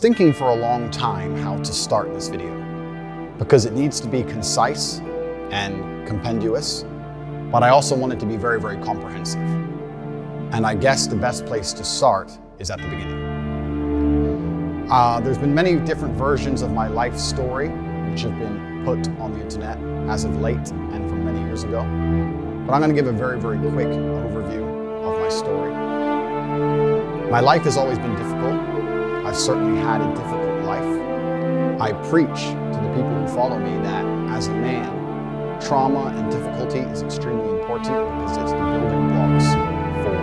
Thinking for a long time how to start this video because it needs to be concise and compendious, but I also want it to be very, very comprehensive. And I guess the best place to start is at the beginning. There's been many different versions of my life story which have been put on the internet as of late and from many years ago, but I'm going to give a very, very quick overview of my story. My life has always been difficult. I've certainly had a difficult life. I preach to the people who follow me that as a man, trauma and difficulty is extremely important because it's the building blocks for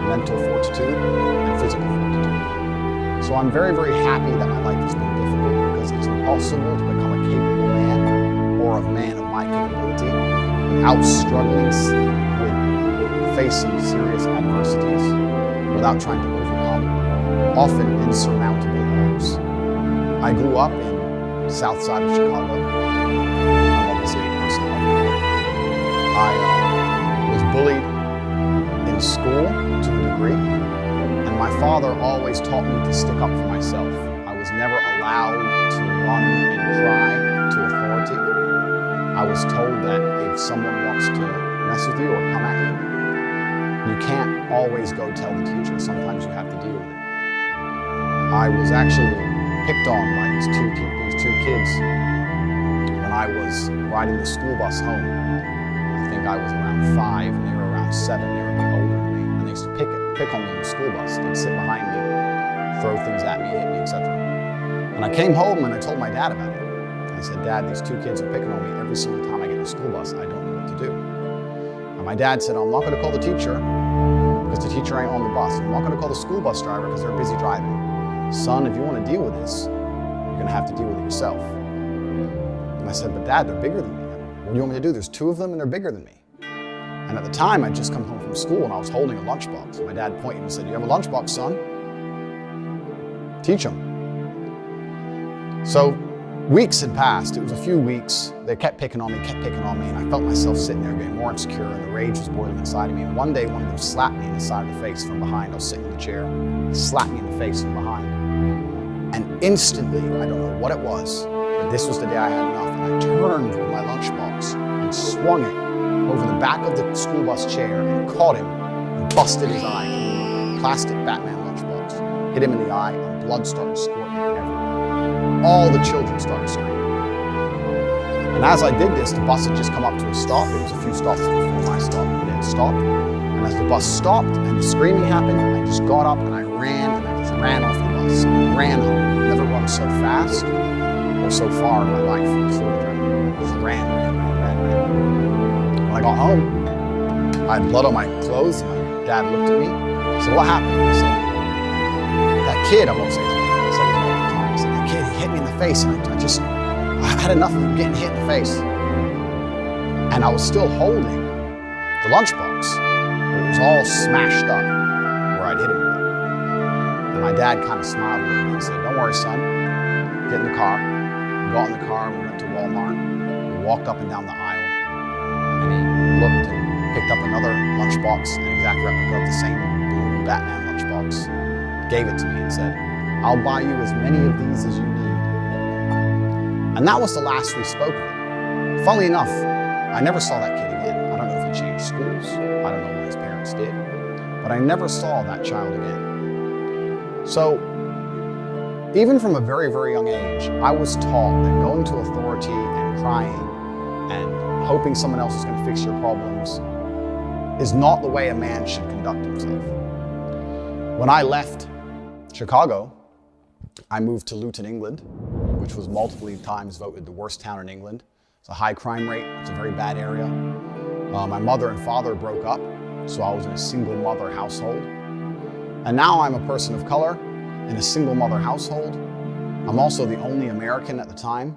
mental fortitude and physical fortitude. So I'm very, very happy that my life has been difficult because it's impossible to become a capable man or a man of my capability without struggling with facing serious adversities, without trying to overcome often insurmountable odds. I grew up in south side of Chicago. I'm obviously a person of color. I was bullied in school to a degree, and my father always taught me to stick up for myself. I was never allowed to run and cry to authority. I was told that if someone wants to mess with you or come at you can't always go tell the teacher. Sometimes you have to deal with it. I was actually picked on by these two kids when I was riding the school bus home. I think I was around 5 and they were around 7. They were a bit older than me, and they used to pick on me in the school bus. They'd sit behind me, throw things at me, hit me, etc. And I came home and I told my dad about it. I said, "Dad, these 2 kids are picking on me every single time I get in the school bus. I don't know what to do." And my dad said, "I'm not going to call the teacher because the teacher ain't on the bus. I'm not going to call the school bus driver because they're busy driving. Son, if you want to deal with this, you're going to have to deal with it yourself." And I said, "But Dad, they're bigger than me. What do you want me to do? There's 2 of them and they're bigger than me." And at the time, I'd just come home from school and I was holding a lunchbox. My dad pointed and said, "You have a lunchbox, son? Teach them." So weeks had passed. It was a few weeks. They kept picking on me, and I felt myself sitting there getting more insecure, and the rage was boiling inside of me. And one day, one of them slapped me in the side of the face from behind. I was sitting in the chair. He slapped me in the face from behind. And instantly, I don't know what it was, but this was the day I had enough, and I turned with my lunchbox and swung it over the back of the school bus chair and caught him and busted his eye. Plastic Batman lunchbox. Hit him in the eye, and blood started squirting everywhere. All the children started screaming. And as I did this, the bus had just come up to a stop. It was a few stops before my stop, but it had stopped. And as the bus stopped and the screaming happened, I just got up and I ran off the bus and ran home. I've never run so fast or so far in my life. I just ran. When I got home, I had blood on my clothes. My dad looked at me. He said, "What happened?" I said, "That kid," I won't say his name. I said his name all the time. I said, "That kid, he hit me in the face, and I had enough of him getting hit in the face." And I was still holding the lunchbox, but it was all smashed up where I'd hit him with it. And my dad kind of smiled a little bit and said, "Don't worry, son. Get in the car." We got in the car, we went to Walmart, we walked up and down the aisle, and he looked and picked up another lunchbox, an exact replica of the same blue Batman lunchbox, gave it to me and said, "I'll buy you as many of these as you need." And that was the last we spoke of it. Funnily enough, I never saw that kid again. I don't know if he changed schools. I don't know what his parents did. But I never saw that child again. So, even from a very, very young age, I was taught that going to authority and crying and hoping someone else is going to fix your problems is not the way a man should conduct himself. When I left Chicago, I moved to Luton, England, which was multiple times voted the worst town in England. It's a high crime rate, it's a very bad area. My mother and father broke up, so I was in a single mother household. And now I'm a person of color in a single mother household. I'm also the only American at the time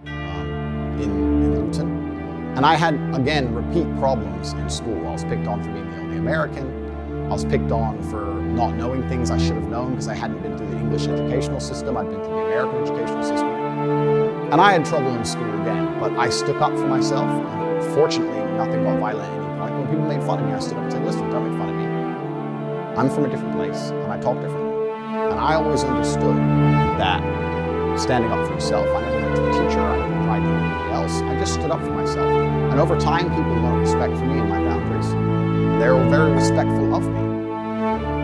in Luton. And I had, again, repeat problems in school. I was picked on for being the only American. I was picked on for not knowing things I should have known because I hadn't been through the English educational system. I'd been through the American educational system. And I had trouble in school again, but I stuck up for myself. And fortunately, nothing got violent at any point. When people made fun of me, I stood up and said, "Listen, don't make fun of me. I'm from a different place, and I talk differently. And And I always understood that standing up for yourself, I never went to a teacher, I never tried to do anything else. I just stood up for myself. And over time, people learned respect for me and my boundaries. They were very respectful of me.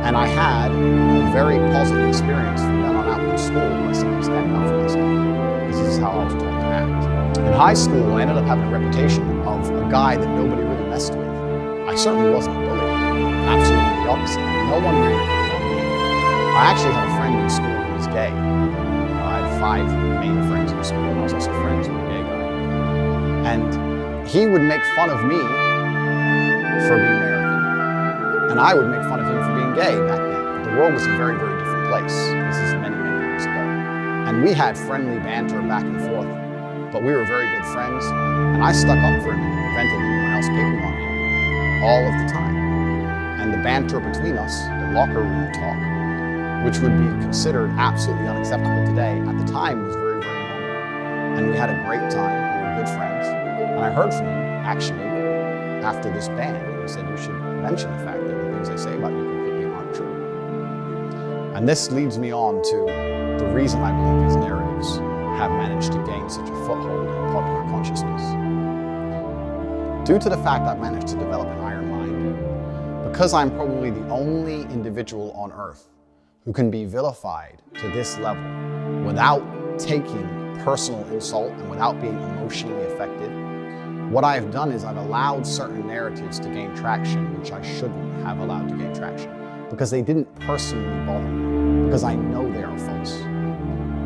And I had a very positive experience from then on out in school by simply standing up for myself. This is how I was taught to act. In high school, I ended up having a reputation of a guy that nobody really messed with. I certainly wasn't a bully. Absolutely the opposite. No one really picked on me. I actually had a friend in school who was gay. I had 5 main friends in school, and I was also friends with a gay guy. And he would make fun of me for being American, and I would make fun of him for being gay back then. The world was a very, very different place. This is many, many years ago. And we had friendly banter back and forth, but we were very good friends, and I stuck up for him and prevented anyone else picking on him all of the time. And the banter between us, the locker room talk, which would be considered absolutely unacceptable today, at the time was very, very normal. And we had a great time, we were good friends. And I heard from him, actually, after this ban, and he said, you should mention the fact that the things I say about you completely aren't true. And this leads me on to the reason I believe these narratives have managed to gain such a foothold in popular consciousness. Due to the fact I've managed to develop an iron mind, because I'm probably the only individual on earth who can be vilified to this level without taking personal insult and without being emotionally affected, what I've done is I've allowed certain narratives to gain traction which I shouldn't have allowed to gain traction, because they didn't personally bother me, because I know they are false.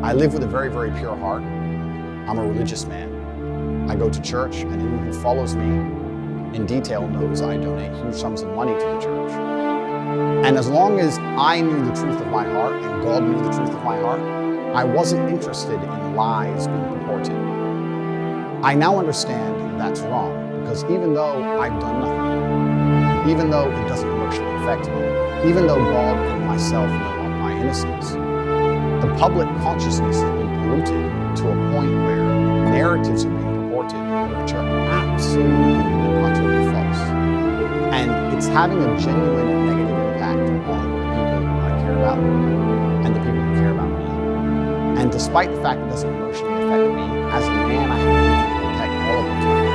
I live with a very, very pure heart. I'm a religious man. I go to church, and anyone who follows me in detail knows I donate huge sums of money to the church. And as long as I knew the truth of my heart and God knew the truth of my heart, I wasn't interested in lies being purported. I now understand that's wrong, because even though I've done nothing, even though it doesn't emotionally affect me, even though God and myself know of my innocence, the public consciousness has been polluted to a point where narratives are being purported which are absolutely and utterly false. And it's having a genuine negative impact on the people who I care about and the people who care about me. And despite the fact it doesn't emotionally affect me, as a man I have a duty to protect all of the time.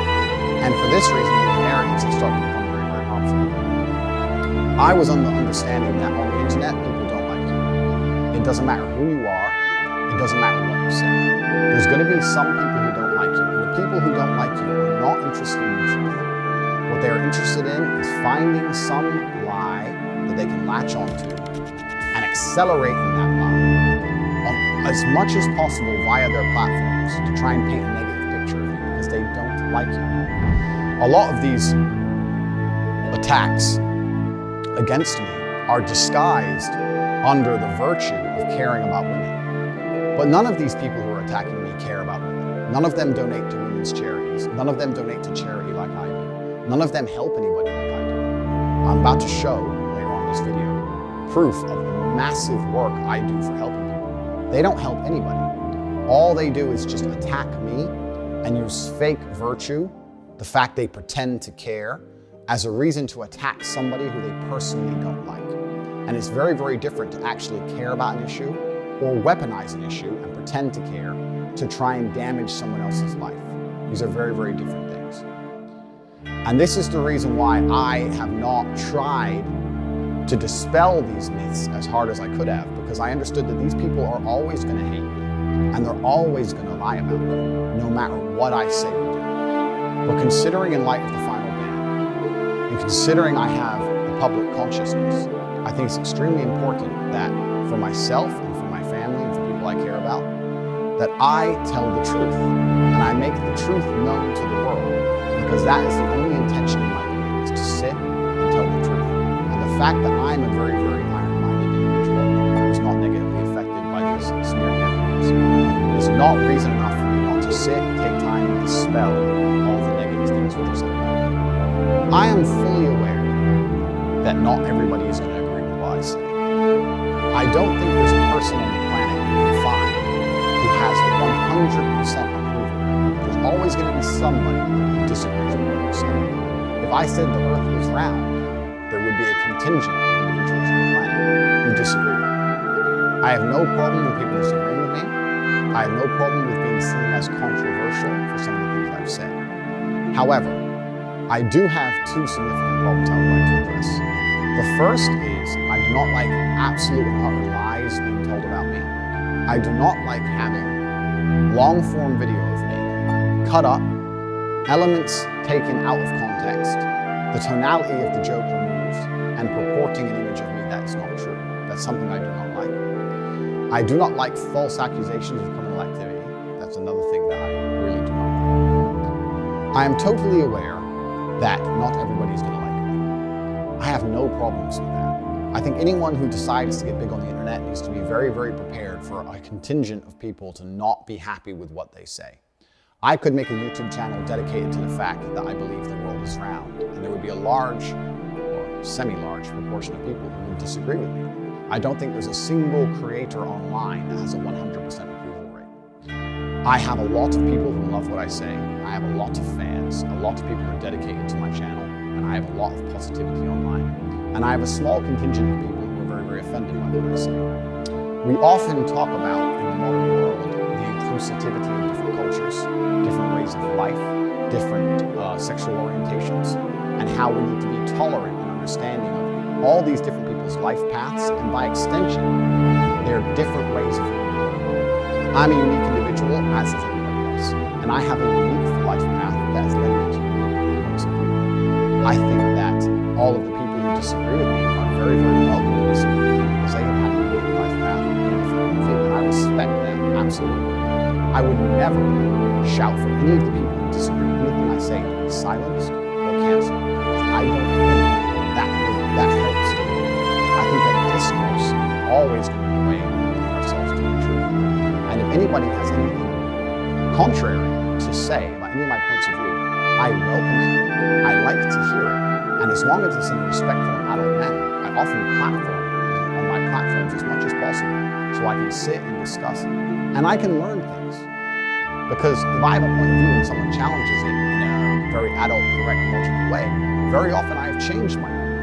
And for this reason, these narratives have started to become very, very harmful. I was under the understanding that on the internet, people don't like you. It doesn't matter who you are, it doesn't matter what you say. There's going to be some people who don't like you, and the people who don't like you are not interested in the truth. What they are interested in is finding some lie that they can latch onto and accelerating that lie as much as possible via their platforms to try and paint a negative picture of you because they don't like you. A lot of these attacks against me are disguised under the virtue of caring about women. But none of these people who are attacking me care about women. None of them donate to women's charities. None of them donate to charity like I do. None of them help anybody like I do. I'm about to show, later on in this video, proof of the massive work I do for helping people. They don't help anybody. All they do is just attack me and use fake virtue, the fact they pretend to care, as a reason to attack somebody who they personally don't like. And it's very, very different to actually care about an issue or weaponize an issue and pretend to care to try and damage someone else's life. These are very, very different things. And this is the reason why I have not tried to dispel these myths as hard as I could have, because I understood that these people are always going to hate me and they're always going to lie about me, no matter what I say or do. But considering in light of the final ban, and considering I have a public consciousness, I think it's extremely important that for myself and for my family and for people I care about, that I tell the truth and I make the truth known to the world, because that is the only intention in my being, is to sit and tell the truth. The fact that I'm a very, very iron-minded individual who is not negatively affected by these smear campaigns is not reason enough for me not to sit, take time, and dispel all the negative things which are said about me. I am fully aware that not everybody is going to agree with what I say. I don't think there's a person on the planet you can find who has 100% approval. There's always going to be somebody who disagrees with what you say. If I said the earth was round, there would be a contingent of individuals on the planet who disagree with me. I have no problem with people disagreeing with me. I have no problem with being seen as controversial for some of the things I've said. However, I do have two significant problems I would like to address. The first is I do not like absolute and utter lies being told about me. I do not like having long-form video of me cut up, elements taken out of context, the tonality of the joke removed, and purporting an image of me that is not true. That's something I do not like. I do not like false accusations of criminal activity. That's another thing that I really do not like. I am totally aware that not everybody is going to like me. I have no problems with that. I think anyone who decides to get big on the internet needs to be very, very prepared for a contingent of people to not be happy with what they say. I could make a YouTube channel dedicated to the fact that I believe the world is round, and there would be a large or semi-large proportion of people who would disagree with me. I don't think there's a single creator online that has a 100% approval rate. I have a lot of people who love what I say. I have a lot of fans. A lot of people are dedicated to my channel, and I have a lot of positivity online. And I have a small contingent of people who are very, very offended by what I say. We often talk about, in the modern world, the inclusivity of different cultures, different ways of life, different sexual orientations, and how we need to be tolerant and understanding of all these different people's life paths, and by extension, there are different ways of living. I'm a unique individual, as is everybody else, and I have a unique life path that has led me to unique points of view. I think that all of the people who disagree with me are very, very welcome to disagree with me because they have had a unique life path and a different point of view, and I respect them absolutely. I would never shout for any of the people who disagree with anything I say to be silenced or canceled. I don't think that helps to me. I think that discourse is always going to be a way of limiting ourselves to the truth. And if anybody has anything contrary to say about any of my points of view, I welcome it, I like to hear it, and as long as it's in a respectful and adult manner, I often platform it on my platforms as much as possible so I can sit and discuss it. And I can learn things. Because if I have a point of view and someone challenges it in a very adult, correct, logical way, very often I have changed my point of view.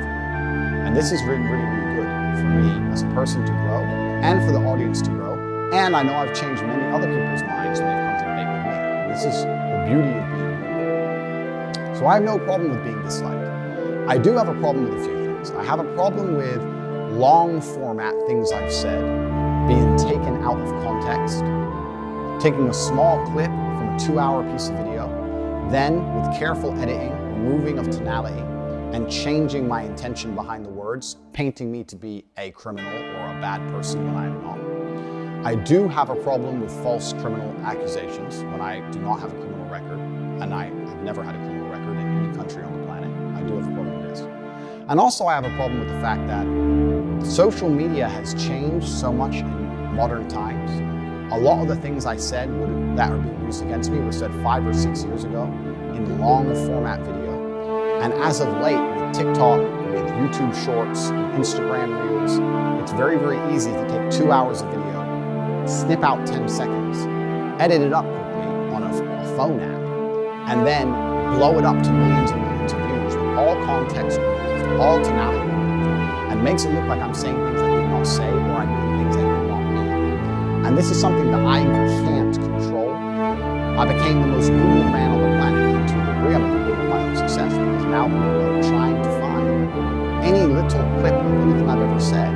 And this has been really, really good for me as a person to grow and for the audience to grow. And I know I've changed many other people's minds when they've come to debate with me. This is the beauty of being human. So I have no problem with being disliked. I do have a problem with a few things. I have a problem with long format things I've said being taken out of context, taking a small clip from a 2-hour piece of video, then with careful editing, removing of tonality, and changing my intention behind the words, painting me to be a criminal or a bad person when I am not. I do have a problem with false criminal accusations when I do not have a criminal record, and I have never had a criminal record in any country on the planet. I do have a problem with this. And also I have a problem with the fact that social media has changed so much in modern times. A lot of the things I said that are being used against me were said 5 or 6 years ago in long format video. And as of late, with TikTok, with YouTube Shorts, with Instagram Reels, it's very, very easy to take 2 hours of video, snip out 10 seconds, edit it up quickly on a phone app, and then blow it up to millions and millions of views with all context removed, all tonality removed, and makes it look like I'm saying things I did not say or I mean things I did not mean. And this is something that I can't control. I became the most Googled man on the planet, and to a degree I'm a victim of my own success because now people are trying to find any little clip of anything I've ever said,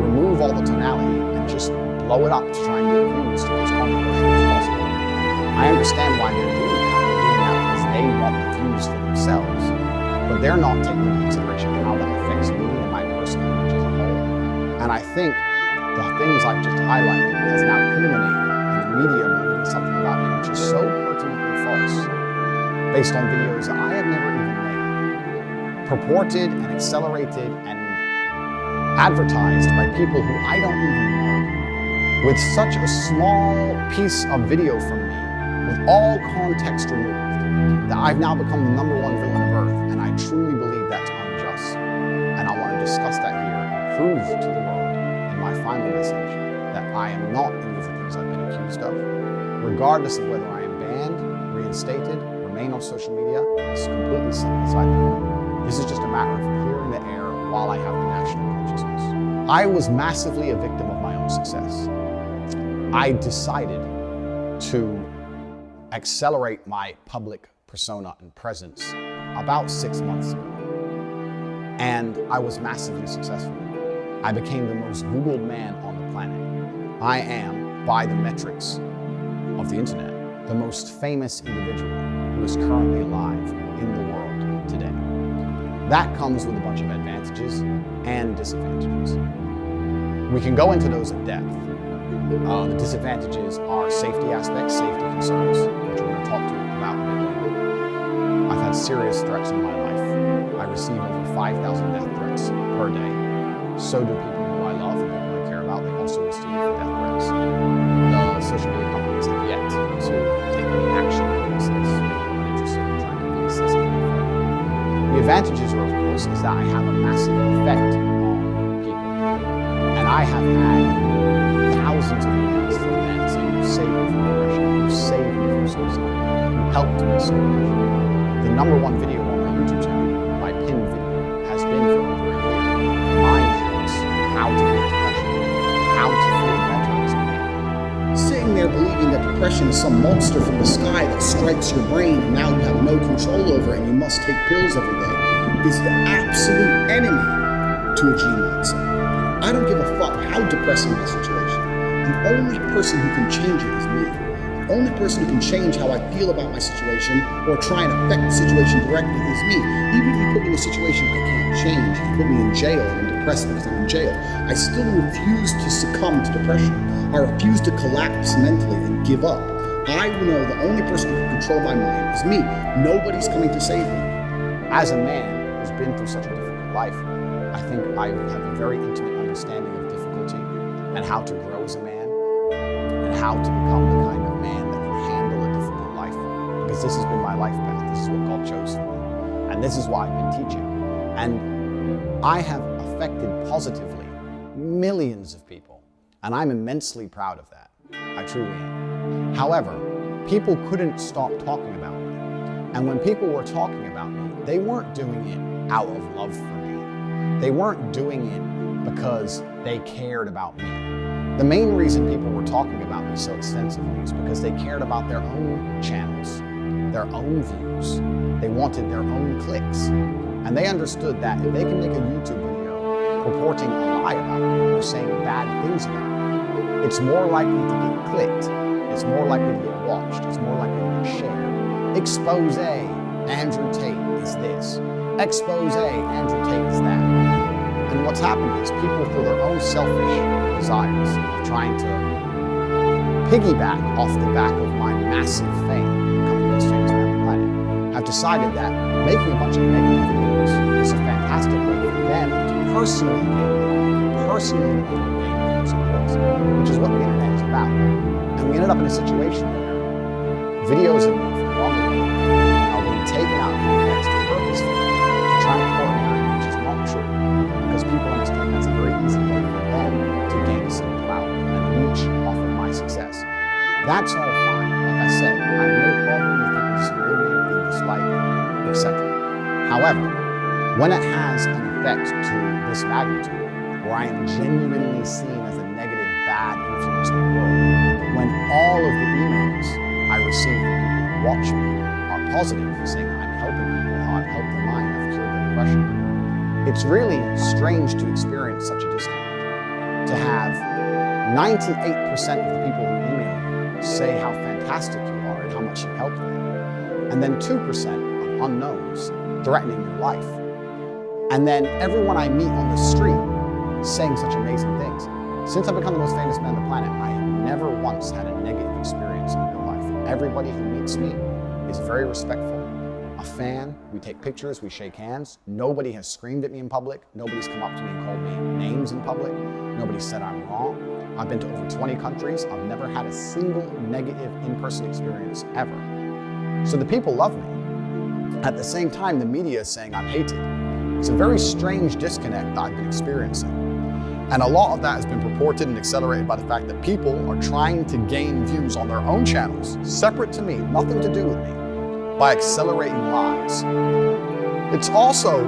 remove all the tonality, and just blow it up to try and get views to as controversial as possible. I understand why they're doing that. They're doing that because they want the views for themselves, but they're not taking into consideration how that affects me and my personal image as a whole. And I think the things I've just highlighted has now culminated in the media believing something about me which is so pertinently false, based on videos that I have never even made, purported and accelerated and advertised by people who I don't even know, with such a small piece of video from me, with all context removed, that I've now become the #1 villain of Earth, and I truly believe that's unjust. And I want to discuss that here and prove to the world in my final message that I am not any of the things I've been accused of, regardless of whether I am banned, reinstated, remain on social media. It's completely beside the point. This is just a matter of clearing the air while I have the national consciousness. I was massively a victim of my own success. I decided to accelerate my public persona and presence about 6 months ago. And I was massively successful. I became the most Googled man on the planet. I am, by the metrics of the internet, the most famous individual who is currently alive in the world today. That comes with a bunch of advantages and disadvantages. We can go into those in depth. The disadvantages are safety aspects, safety concerns, which we're going to talk to you about a bit later. I've had serious threats in my life. I receive over 5,000 death threats per day. So do people who I love and people I care about. They also receive death threats. The social media companies have yet to take any action against this. People are interested in trying to fix this. The advantages, of course, is that I have a massive effect on people. And I have had thousands of emails from men saying, "You saved me from depression, you saved me from suicide, you helped me so much." The #1 video on my YouTube channel, my pinned video, has been for over a year. Mindfulness, how to beat depression, how to feel better as a man. Sitting there believing that depression is some monster from the sky that strikes your brain and now you have no control over it and you must take pills every day is the absolute enemy to a G mindset. I don't give a fuck how depressing my situation. The only person who can change it is me. The only person who can change how I feel about my situation or try and affect the situation directly is me. Even if you put me in a situation I can't change, if you put me in jail and I'm depressed because I'm in jail, I still refuse to succumb to depression. I refuse to collapse mentally and give up. I know the only person who can control my mind is me. Nobody's coming to save me. As a man who's been through such a difficult life, I think I have a very intimate understanding of difficulty and how to grow as a man and how to become the kind of man that can handle a difficult life. Because this has been my life path. This is what God chose for me. And this is why I've been teaching. And I have affected positively millions of people. And I'm immensely proud of that. I truly am. However, people couldn't stop talking about me. And when people were talking about me, they weren't doing it out of love for me. They weren't doing it because they cared about me. The main reason people were talking about me so extensively is because they cared about their own channels, their own views. They wanted their own clicks. And they understood that if they can make a YouTube video reporting a lie about me or saying bad things about me, it's more likely to get clicked. It's more likely to get watched. It's more likely to get shared. Expose, Andrew Tate is this. Expose, Andrew Tate is that. And what's happened is people, through their own selfish desires of trying to piggyback off the back of my massive fame, becoming the most famous man on the planet, have decided that making a bunch of negative videos is a fantastic way for them to personally gain views and clicks, which is what the internet is about. And we ended up in a situation where videos of me from long ago are being taken out of context purposefully to try and report me, which is not true. Because people understand that's a very easy way for them to gain some clout and reach off of my success. That's all fine. Like I said, I have no problem with people disagreeing with me, being disliked, etc. However, when it has an effect to this magnitude, where I am genuinely seen as a negative, bad influence in the world, when all of the emails I receive from people who watch me are positive, saying I'm helping people, I've helped their mind, I've cured their depression, it's really strange to experience such a disconnect. To have 98% of the people who email you say how fantastic you are and how much you helped them, and then 2% of unknowns threatening your life. And then everyone I meet on the street saying such amazing things. Since I've become the most famous man on the planet, I have never once had a negative experience in real life. Everybody who meets me is very respectful. A fan, we take pictures, we shake hands. Nobody has screamed at me in public. Nobody's come up to me and called me names in public. Nobody said I'm wrong. I've been to over 20 countries. I've never had a single negative in-person experience ever. So the people love me. At the same time, the media is saying I'm hated. It's a very strange disconnect that I've been experiencing. And a lot of that has been purported and accelerated by the fact that people are trying to gain views on their own channels, separate to me, nothing to do with me, by accelerating lies. It's also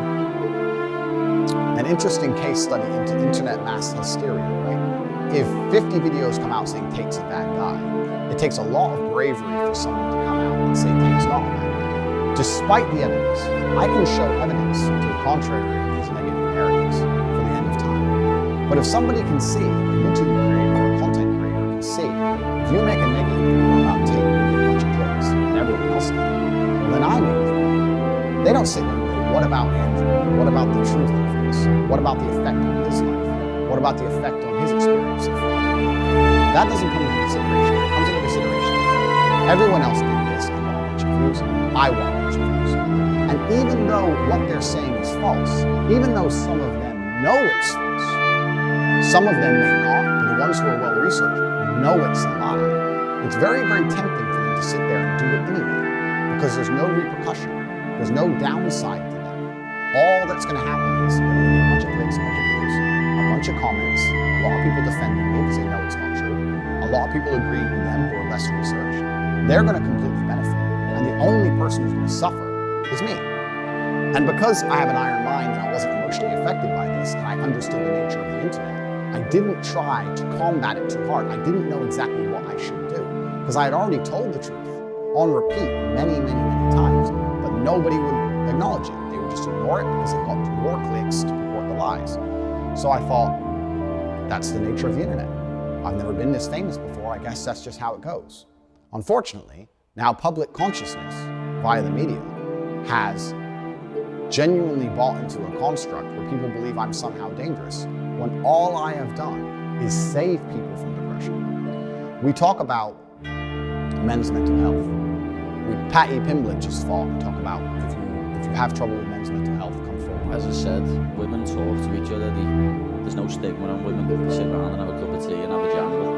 an interesting case study into internet mass hysteria, right? if 50 videos come out saying Tate's a bad guy, it takes a lot of bravery for someone to come out and say Tate's not a bad guy. Despite the evidence, I can show evidence to the contrary of these negative narratives for the end of time. But if somebody can see, a YouTube creator or a content creator can see, if you make a negative video about Tate, you get a bunch of clicks, and everyone else does, well, then I make it. They don't sit there and go, what about Andrew? What about the truthfulness? What about the effect on his life? What about the effect on his experience of life? That doesn't come into consideration. It comes into consideration. Everyone else did this and got a bunch of views. I want a bunch of views. And even though what they're saying is false, even though some of them know it's false, some of them may not, but the ones who are well researched know it's a lie. It's very, very tempting for them to sit there and do it anyway, because there's no repercussion. There's no downside to that. All that's going to happen is they're going to get a bunch of clicks, a bunch of views, a bunch of comments, a lot of people defending me because they know it's not true, a lot of people agreeing with them who are less researched. They're going to completely benefit. And the only person who's going to suffer is me. And because I have an iron mind and I wasn't emotionally affected by this, and I understood the nature of the internet, I didn't try to combat it too hard. I didn't know exactly what I should do, because I had already told the truth on repeat many, many, many times, but nobody would acknowledge it. They would just ignore it because it got more clicks to purport the lies. So I thought, that's the nature of the internet. I've never been this famous before. I guess that's just how it goes. Unfortunately, now public consciousness via the media has genuinely bought into a construct where people believe I'm somehow dangerous, when all I have done is save people from depression. We talk about men's mental health. Tate just fought and talk about if you have trouble with men's mental health, come forward. As I said, women talk to each other. There's no stigma on women. They sit around and have a cup of tea and have a jangle.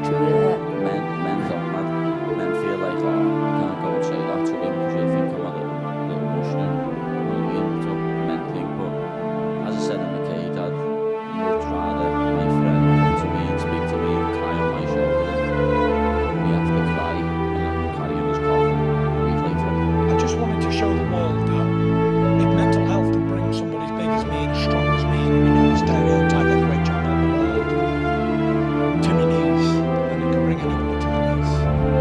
Men don't mad. Men feel like, oh, I can't go and say that to him because he'll think I'm a little Russian. That's what men think. But as I said in the cage, I'd much rather my friend come to me and speak to me and cry on my shoulder than we have to cry and carry on his coffin a week later. I just wanted to show the world that if mental health can bring somebody as big as me and as strong as me, and we know the stereotype heavyweight champion of the world, to my knees, then it can bring anybody to the knees.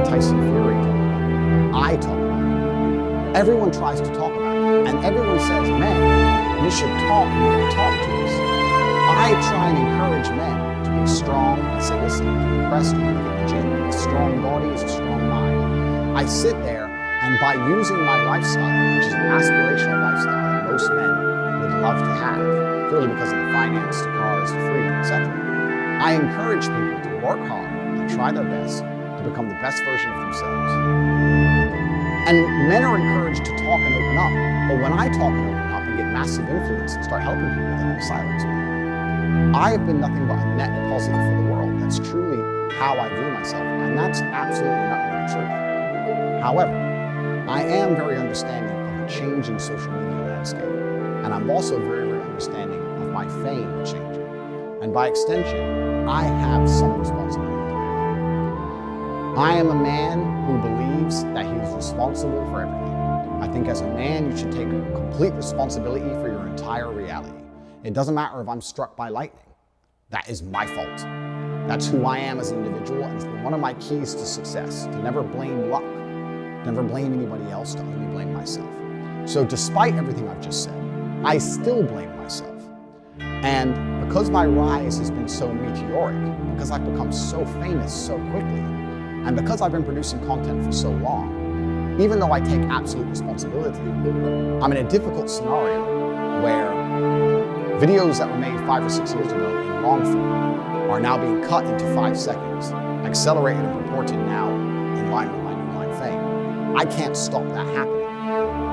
Tyson Fury talked about it. I talk about it. Everyone tries to talk about it. And everyone says, men, you should talk to us. I try and encourage men to be strong and say, listen, if you're depressed, you can get in the gym. A strong body is a strong mind. I sit there, and by using my lifestyle, which is an aspirational lifestyle that most men would love to have, purely because of the finance, the cars, the freedom, etc., I encourage people to work hard and try their best to become the best version of themselves. And men are encouraged to talk and open up, but when I talk and open up and get massive influence and start helping people, they don't silence me. I have been nothing but a net positive for the world. That's truly how I view myself, and that's absolutely not the truth. However, I am very understanding of a changing social media landscape, and I'm also very, very understanding of my fame changing. And by extension, I have some responsibility. I am a man who believes that he is responsible for everything. I think as a man, you should take complete responsibility for your entire reality. It doesn't matter if I'm struck by lightning. That is my fault. That's who I am as an individual, and it's been one of my keys to success, to never blame luck, never blame anybody else, to only blame myself. So despite everything I've just said, I still blame myself. And because my rise has been so meteoric, because I've become so famous so quickly, and because I've been producing content for so long, even though I take absolute responsibility, I'm in a difficult scenario where videos that were made 5 or 6 years ago in long form are now being cut into 5 seconds, accelerated and purported now in line with my new line fame. I can't stop that happening.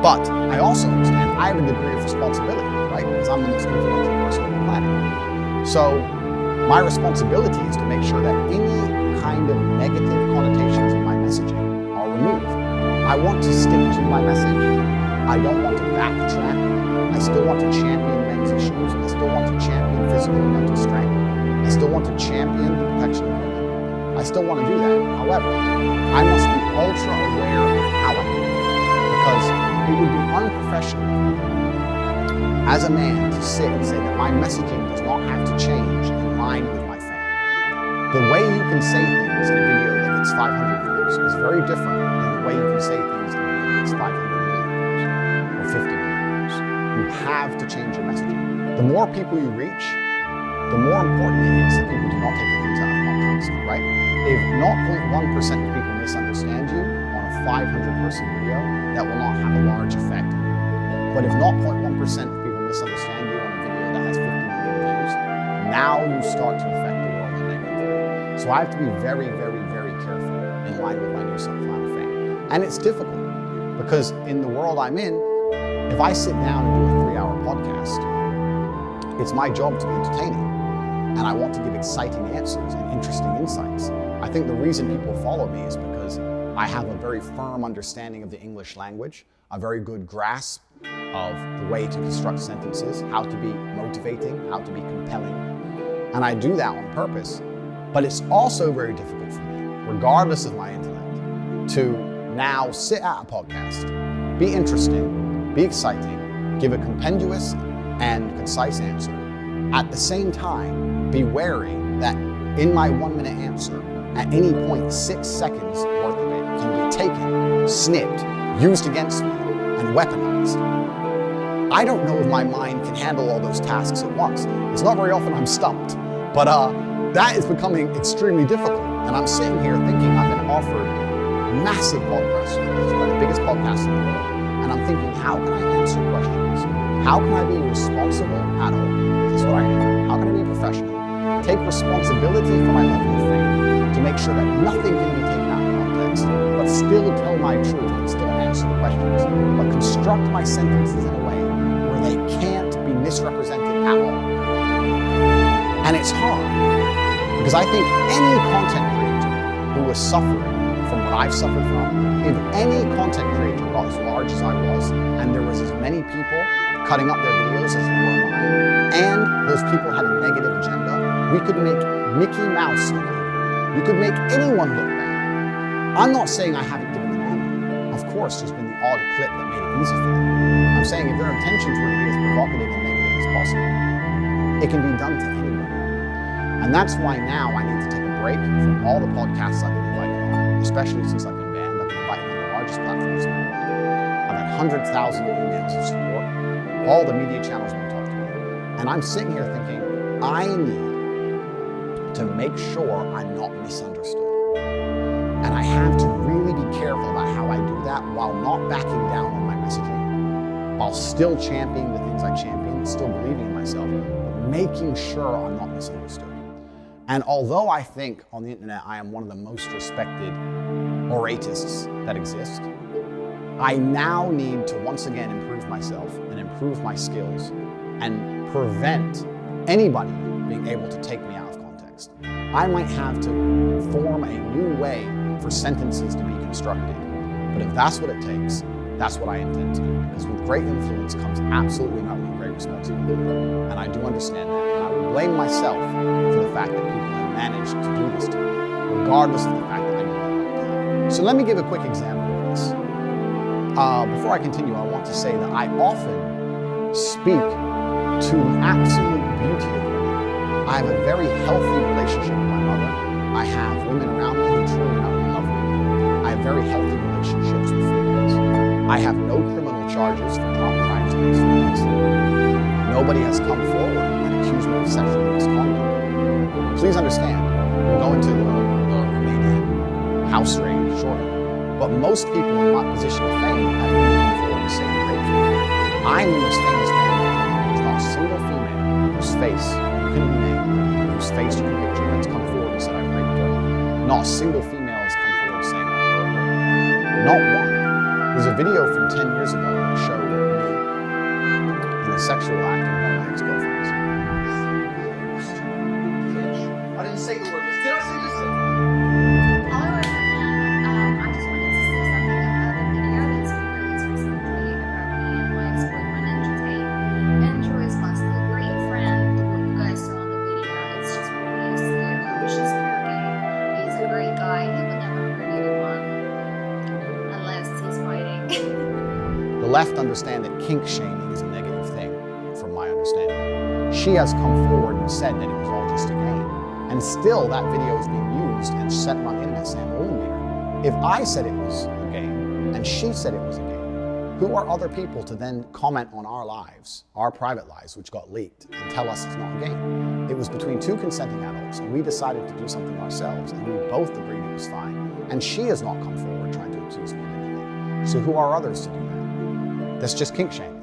But I also understand I have a degree of responsibility, right? Because I'm the most influential person on the planet. So my responsibility is to make sure that any kind of negative connotations in my messaging are removed. I want to stick to my message. I don't want to backtrack. I still want to champion men's issues. I still want to champion physical and mental strength. I still want to champion the protection of women. I still want to do that. However, I must be ultra aware of how I do it, because it would be unprofessional as a man to sit and say that my messaging does not have to change in line with my fame. The way you can say things in a video that gets 500 views is very different than the way you can say things in a video that gets 500 million views or 50 million views. You have to change your messaging. The more people you reach, the more important it is that people do not take the things out of context, right? If 0.1% of people misunderstand you on a 500-person video, that will not have a large effect. But if 0.1% of people misunderstand you on a video that has 50 million views, now you start to affect the world in a negative way. So I have to be very, very, very careful in line with my new self-final fame. And it's difficult because in the world I'm in, if I sit down and do a 3-hour podcast, it's my job to be entertaining. And I want to give exciting answers and interesting insights. I think the reason people follow me is because I have a very firm understanding of the English language, a very good grasp of the way to construct sentences, how to be motivating, how to be compelling. And I do that on purpose. But it's also very difficult for me, regardless of my intellect, to now sit at a podcast, be interesting, be exciting, give a compendious and concise answer. At the same time, be wary that in my 1-minute answer, at any point, 6 seconds worth of it can be taken, snipped, used against me, and weaponized. I don't know if my mind can handle all those tasks at once. It's not very often I'm stumped, but that is becoming extremely difficult. And I'm sitting here thinking I've been offered massive podcasts, one of the biggest podcasts in the world, and I'm thinking, how can I answer questions? How can I be a responsible adult? That's what I am. How can I be a professional? Take responsibility for my level of fame to make sure that nothing can be taken out of context, but still tell my truth and still answer the questions, but construct my sentences in a way where they can't be misrepresented at all. And it's hard, because I think any content creator who was suffering from what I've suffered from, if any content creator got as large as I was, and there was as many people cutting up their videos as there were mine, and those people had a negative agenda, we could make Mickey Mouse look evil. We could make anyone look bad. I'm not saying I haven't given them ammo. Of course, there's been the odd clip that made it easy for them. I'm saying if their intentions were to be as provocative and negative as possible, it can be done to anyone. And that's why now I need to take a break from all the podcasts I've been invited on, especially since I've been banned. I've been invited on the largest platforms in the world. I've had 100,000 emails of support. All the media channels want to talk to me. And I'm sitting here thinking, I need to make sure I'm not misunderstood. And I have to really be careful about how I do that while not backing down on my messaging, while still championing the things I champion, still believing in myself, but making sure I'm not misunderstood. And although I think on the internet I am one of the most respected oratists that exist, I now need to once again improve myself and improve my skills and prevent anybody being able to take me out of context. I might have to form a new way for sentences to be constructed, but if that's what it takes, that's what I intend to do. Because with great influence comes absolutely not only great responsibility, and I do understand that. And I would blame myself for the fact that people have managed to do this to me, regardless of the fact that I know that. So let me give a quick example of this. Before I continue, I want to say that I often speak to the absolute beauty of women. I have a very healthy relationship with my mother. I have women around me who truly know and love me. I have very healthy relationships with females. I have no criminal charges for crimes against females. Nobody has come forward and accused me of sexual misconduct. Please understand, we'll go into the Romanian house raid shortly. But most people in my position of fame have been come forward and say rape me. I'm the most famous man in the world. There's not a single female whose face you can name, whose face you can picture that's come forward and said I raped her. Not a single female has come forward saying I hurt her. Not one. There's a video from 10 years ago that showed me in a sexual act with one of my ex-girlfriends. I didn't say the word. Did I say this? The left understand that kink shaming is a negative thing, from my understanding. She has come forward and said that it was all just a game. And And still that video is being used and sent on the internet saying I'm a woman beater. If I said it was a game and she said it was a game, who are other people to then comment on our lives, our private lives, which got leaked, and tell us it's not a game? It was between two consenting adults, and we decided to do something ourselves, and we both agreed it was fine. And she has not come forward trying to accuse me of anything. So who are others to do that? That's just kink shaming,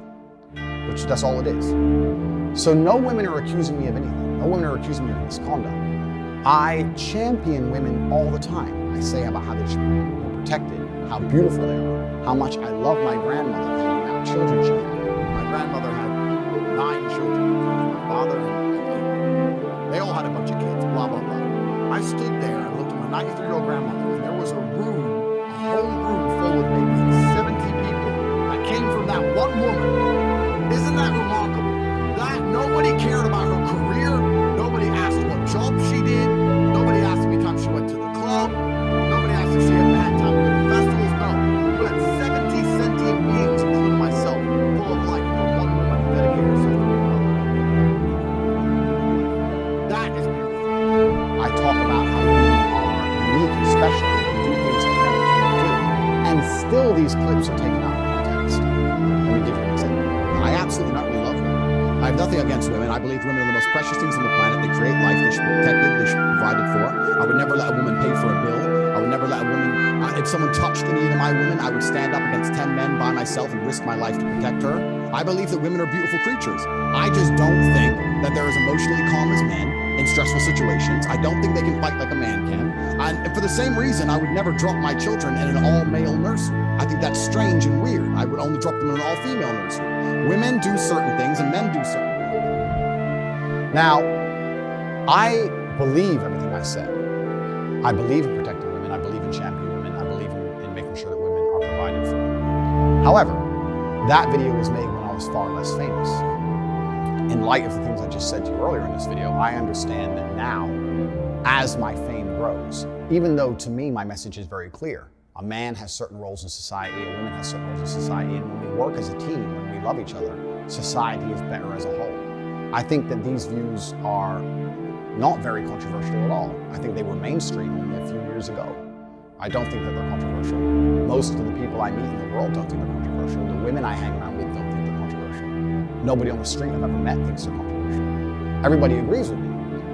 which that's all it is. So no women are accusing me of anything. No women are accusing me of misconduct. I champion women all the time. I say about how they should be protected, how beautiful they are, how much I love my grandmother and the amount of children she had. My grandmother had 9 children. My father and they all had a bunch of kids, blah, blah, blah. I stood there and looked at my 93-year-old grandmother, and there was a room, a whole room full of maybe 70 people that came from that one woman. Isn't that remarkable? That nobody cared about her career. Nobody asked what job she did. Nobody asked how many times she went to the club. Nobody asked if she had bad time with the festivals. No. We had 70 sentient beings, including myself, full of life, for one woman who dedicated herself to another. That is beautiful. I talk about how women are unique and special and do things that men can't do. And still these clips are taken out of context. Let me give you an example. I absolutely not really love women. I have nothing against women. I believe women are the most precious things on the planet. They create life. They should be protected. They should be provided for. I would never let a woman pay for a bill. I would never let a woman, if someone touched any of my women, I would stand up against 10 men by myself and risk my life to protect her. I believe that women are beautiful creatures. I just don't think that they're as emotionally calm as men in stressful situations. I don't think they can fight like a man can. And for the same reason, I would never drop my children in an all-male nursery. I think that's strange and weird. I would only drop them in an all-female nursery. Women do certain things and men do certain things. Now, I believe everything I said. I believe in protecting women. I believe in championing women. I believe in making sure that women are provided for. However, that video was made when I was far less famous. In light of the things I just said to you earlier in this video, I understand that now, as my fame grows, even though to me my message is very clear, a man has certain roles in society, a woman has certain roles in society, and when we work as a team, when we love each other, society is better as a whole. I think that these views are not very controversial at all. I think they were mainstream only a few years ago. I don't think that they're controversial. Most of the people I meet in the world don't think they're controversial. The women I hang around with don't think they're controversial. Nobody on the street I've ever met thinks they're controversial. Everybody agrees with me.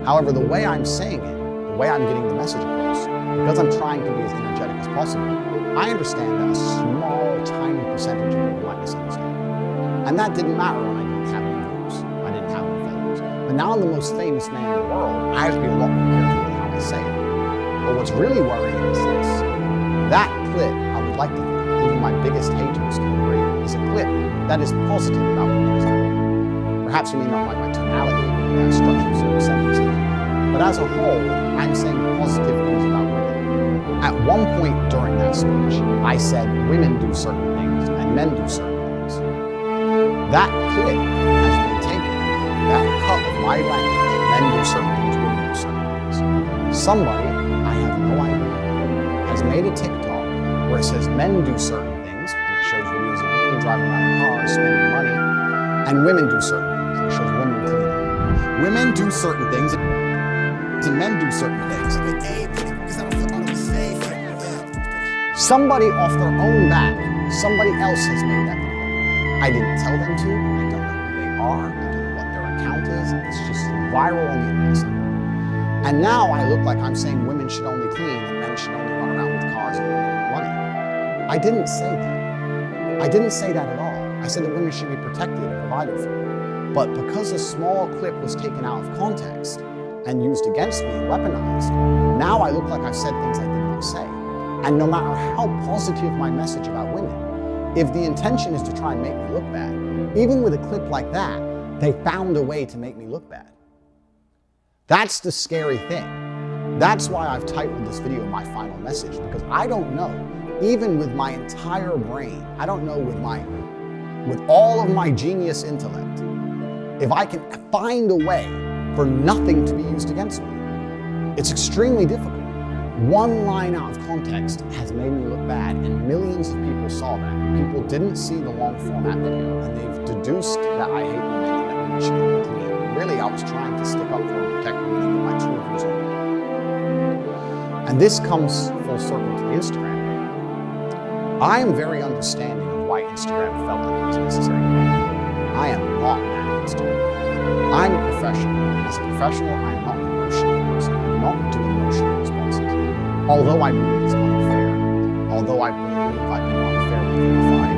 However, the way I'm saying it, the way I'm getting the message across, because I'm trying to be as energetic as possible, I understand that a small, tiny percentage of people might misunderstand. And that didn't matter when I didn't have any views. I didn't have any followers. But now I'm the most famous man in the world. I have to be a lot more careful with how I say it. But what's really worrying is this. That clip, I would like to think, even my biggest haters can agree, is a clip that is positive about women. Perhaps you may not like my tonality, the way I structure certain sentences. But as a whole, I'm saying positive things about women. At one point during that speech, I said women do certain things and men do certain things. That clip has been taken, that cut of my language, men do certain things, women do certain things. Somebody, I have no idea, has made a TikTok where it says men do certain things, and it shows videos of men driving around in cars, spending money, and women do certain things, and it shows women cleaning. Women do certain things, and men do certain things. Somebody off their own back, somebody else has made that video. I didn't tell them to, I don't know who they are, I don't know what their account is, it's just viral on the internet somewhere. And now I look like I'm saying women should only clean and men should only run around with cars and money. I didn't say that. I didn't say that at all. I said that women should be protected and provided for. But because a small clip was taken out of context and used against me and weaponized, now I look like I've said things I did not say. And no matter how positive my message about women, if the intention is to try and make me look bad, even with a clip like that, they found a way to make me look bad. That's the scary thing. That's why I've titled this video My Final Message, because I don't know, even with my entire brain, I don't know with all of my genius intellect, if I can find a way for nothing to be used against me. It's extremely difficult. One line out of context has made me look bad, and millions of people saw that. People didn't see the long format video, and they've deduced that I hate women and that women should be clean. really I was trying to stick up for and protect women and get my true views on it. And this comes full circle to the Instagram thing. I am very understanding of why Instagram felt like it was necessary. I am not mad at Instagram. I'm a professional. As a professional, I'm not an emotional person. I do not do emotional responses. Although I believe it's unfair, although I believe I've been unfairly vilified,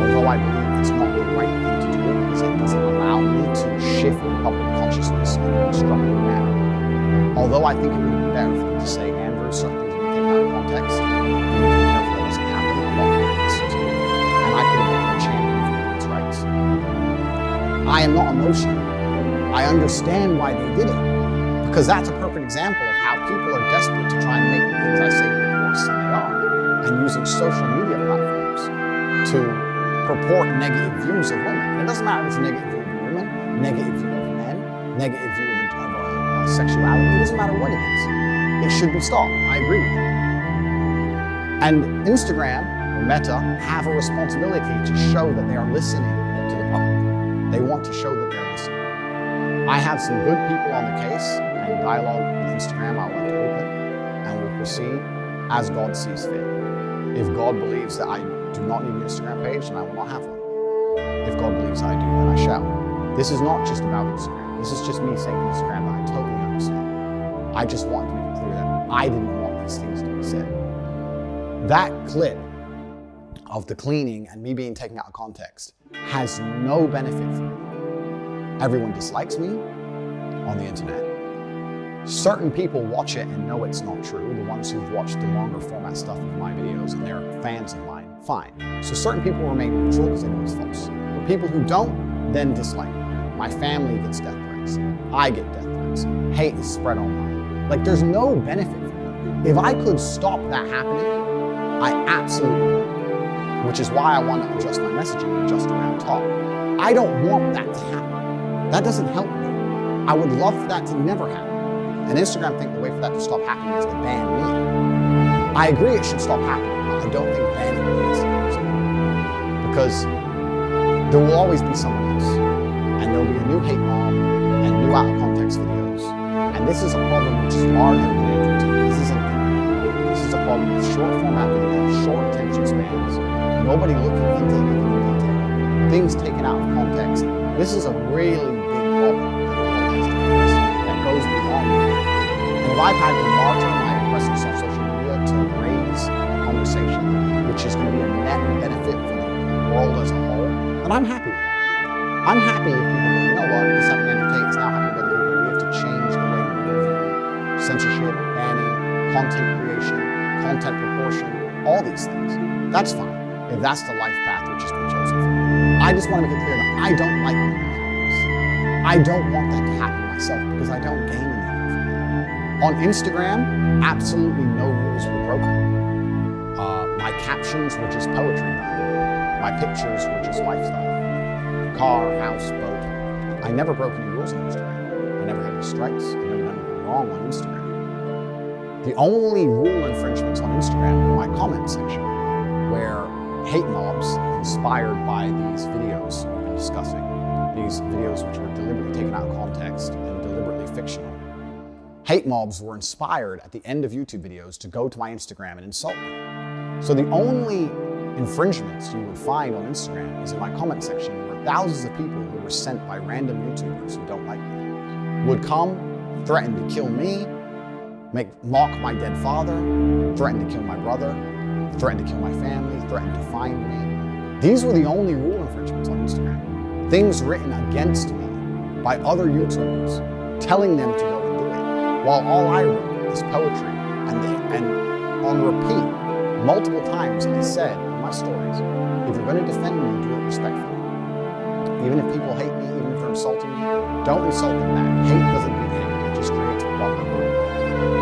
although I believe it's not the right thing to do because it doesn't allow me to shift public consciousness in a constructive manner. Although I think it would be better for them to say, Andrew, certain things we take out of context, you need to be careful that doesn't happen. I'm not going to listen to it. And I could have been a champion for women's rights. I am not emotional. I understand why they did it. Because that's a perfect example of how people are desperate to try and make the things I say look worse than they are. And using social media platforms to purport negative views of women. And it doesn't matter if it's a negative view of women, negative view of men, negative view of sexuality. It doesn't matter what it is. It should be stopped. I agree with that. And Instagram, or Meta, have a responsibility to show that they are listening to the public. They want to show that they're listening. I have some good people on the case, and dialogue with Instagram I want to open, and we'll proceed as God sees fit. If God believes that I do not need an Instagram page, then I will not have one. If God believes I do, then I shall. This is not just about Instagram. This is just me saying Instagram that I totally understand. I just wanted to make it clear that I didn't want these things to be said. That clip of the cleaning and me being taken out of context has no benefit for me. Everyone dislikes me on the internet. Certain people watch it and know it's not true. The ones who've watched the longer format stuff of my videos and they're fans of mine, fine. So certain people remain neutral because they know it's false. But people who don't then dislike me. My family gets death threats. I get death threats. Hate is spread online. Like, there's no benefit for me. If I could stop that happening, I absolutely would. Which is why I want to adjust my messaging and adjust around talk. I don't want that to happen. That doesn't help me. I would love for that to never happen. And Instagram think the way for that to stop happening is to ban me. I agree it should stop happening, but I don't think banning me is the answer. Because there will always be someone else. And there'll be a new hate mob and new out of context videos. And this is a problem which is larger than YouTube. This isn't internet. This is a problem with short format videos, short attention spans, nobody looking into anything in detail, things taken out of context. This is a really big problem that the world has to face that goes beyond me. And if I've had to martyr my presence on social media to raise a conversation which is going to be a net benefit for the world as a whole, then I'm happy with that. I'm happy if people go, you know what, this happened to Tate, it's now happening to other people. We have to change the way we view censorship, banning, content creation, content proportion, all these things. That's fine, if that's the life path which has been chosen for me. I just want to make it clear that I don't like when that happens. I don't want that to happen myself because I don't gain anything from it. On Instagram, absolutely no rules were broken. My captions were just poetry that I wrote. My pictures were just lifestyle. Car, house, boat. I never broke any rules on Instagram. I never had any strikes. I never done anything wrong on Instagram. The only rule infringements on Instagram were my comment section, where hate mobs inspired by these videos we've been discussing, these videos which were deliberately taken out of context and deliberately fictional. Hate mobs were inspired at the end of YouTube videos to go to my Instagram and insult me. So the only infringements you would find on Instagram is in my comment section, where thousands of people who were sent by random YouTubers who don't like me would come, threaten to kill me, mock my dead father, threaten to kill my brother, threaten to kill my family, threaten to find me. These were the only rule infringements on Instagram. Things written against me by other YouTubers, telling them to go and do it, while all I wrote is poetry. And on repeat, multiple times I said in my stories, if you're going to defend me, do it respectfully. Even if people hate me, even if they're insulting me, don't insult them back. Hate doesn't mean hate, it just creates a problem.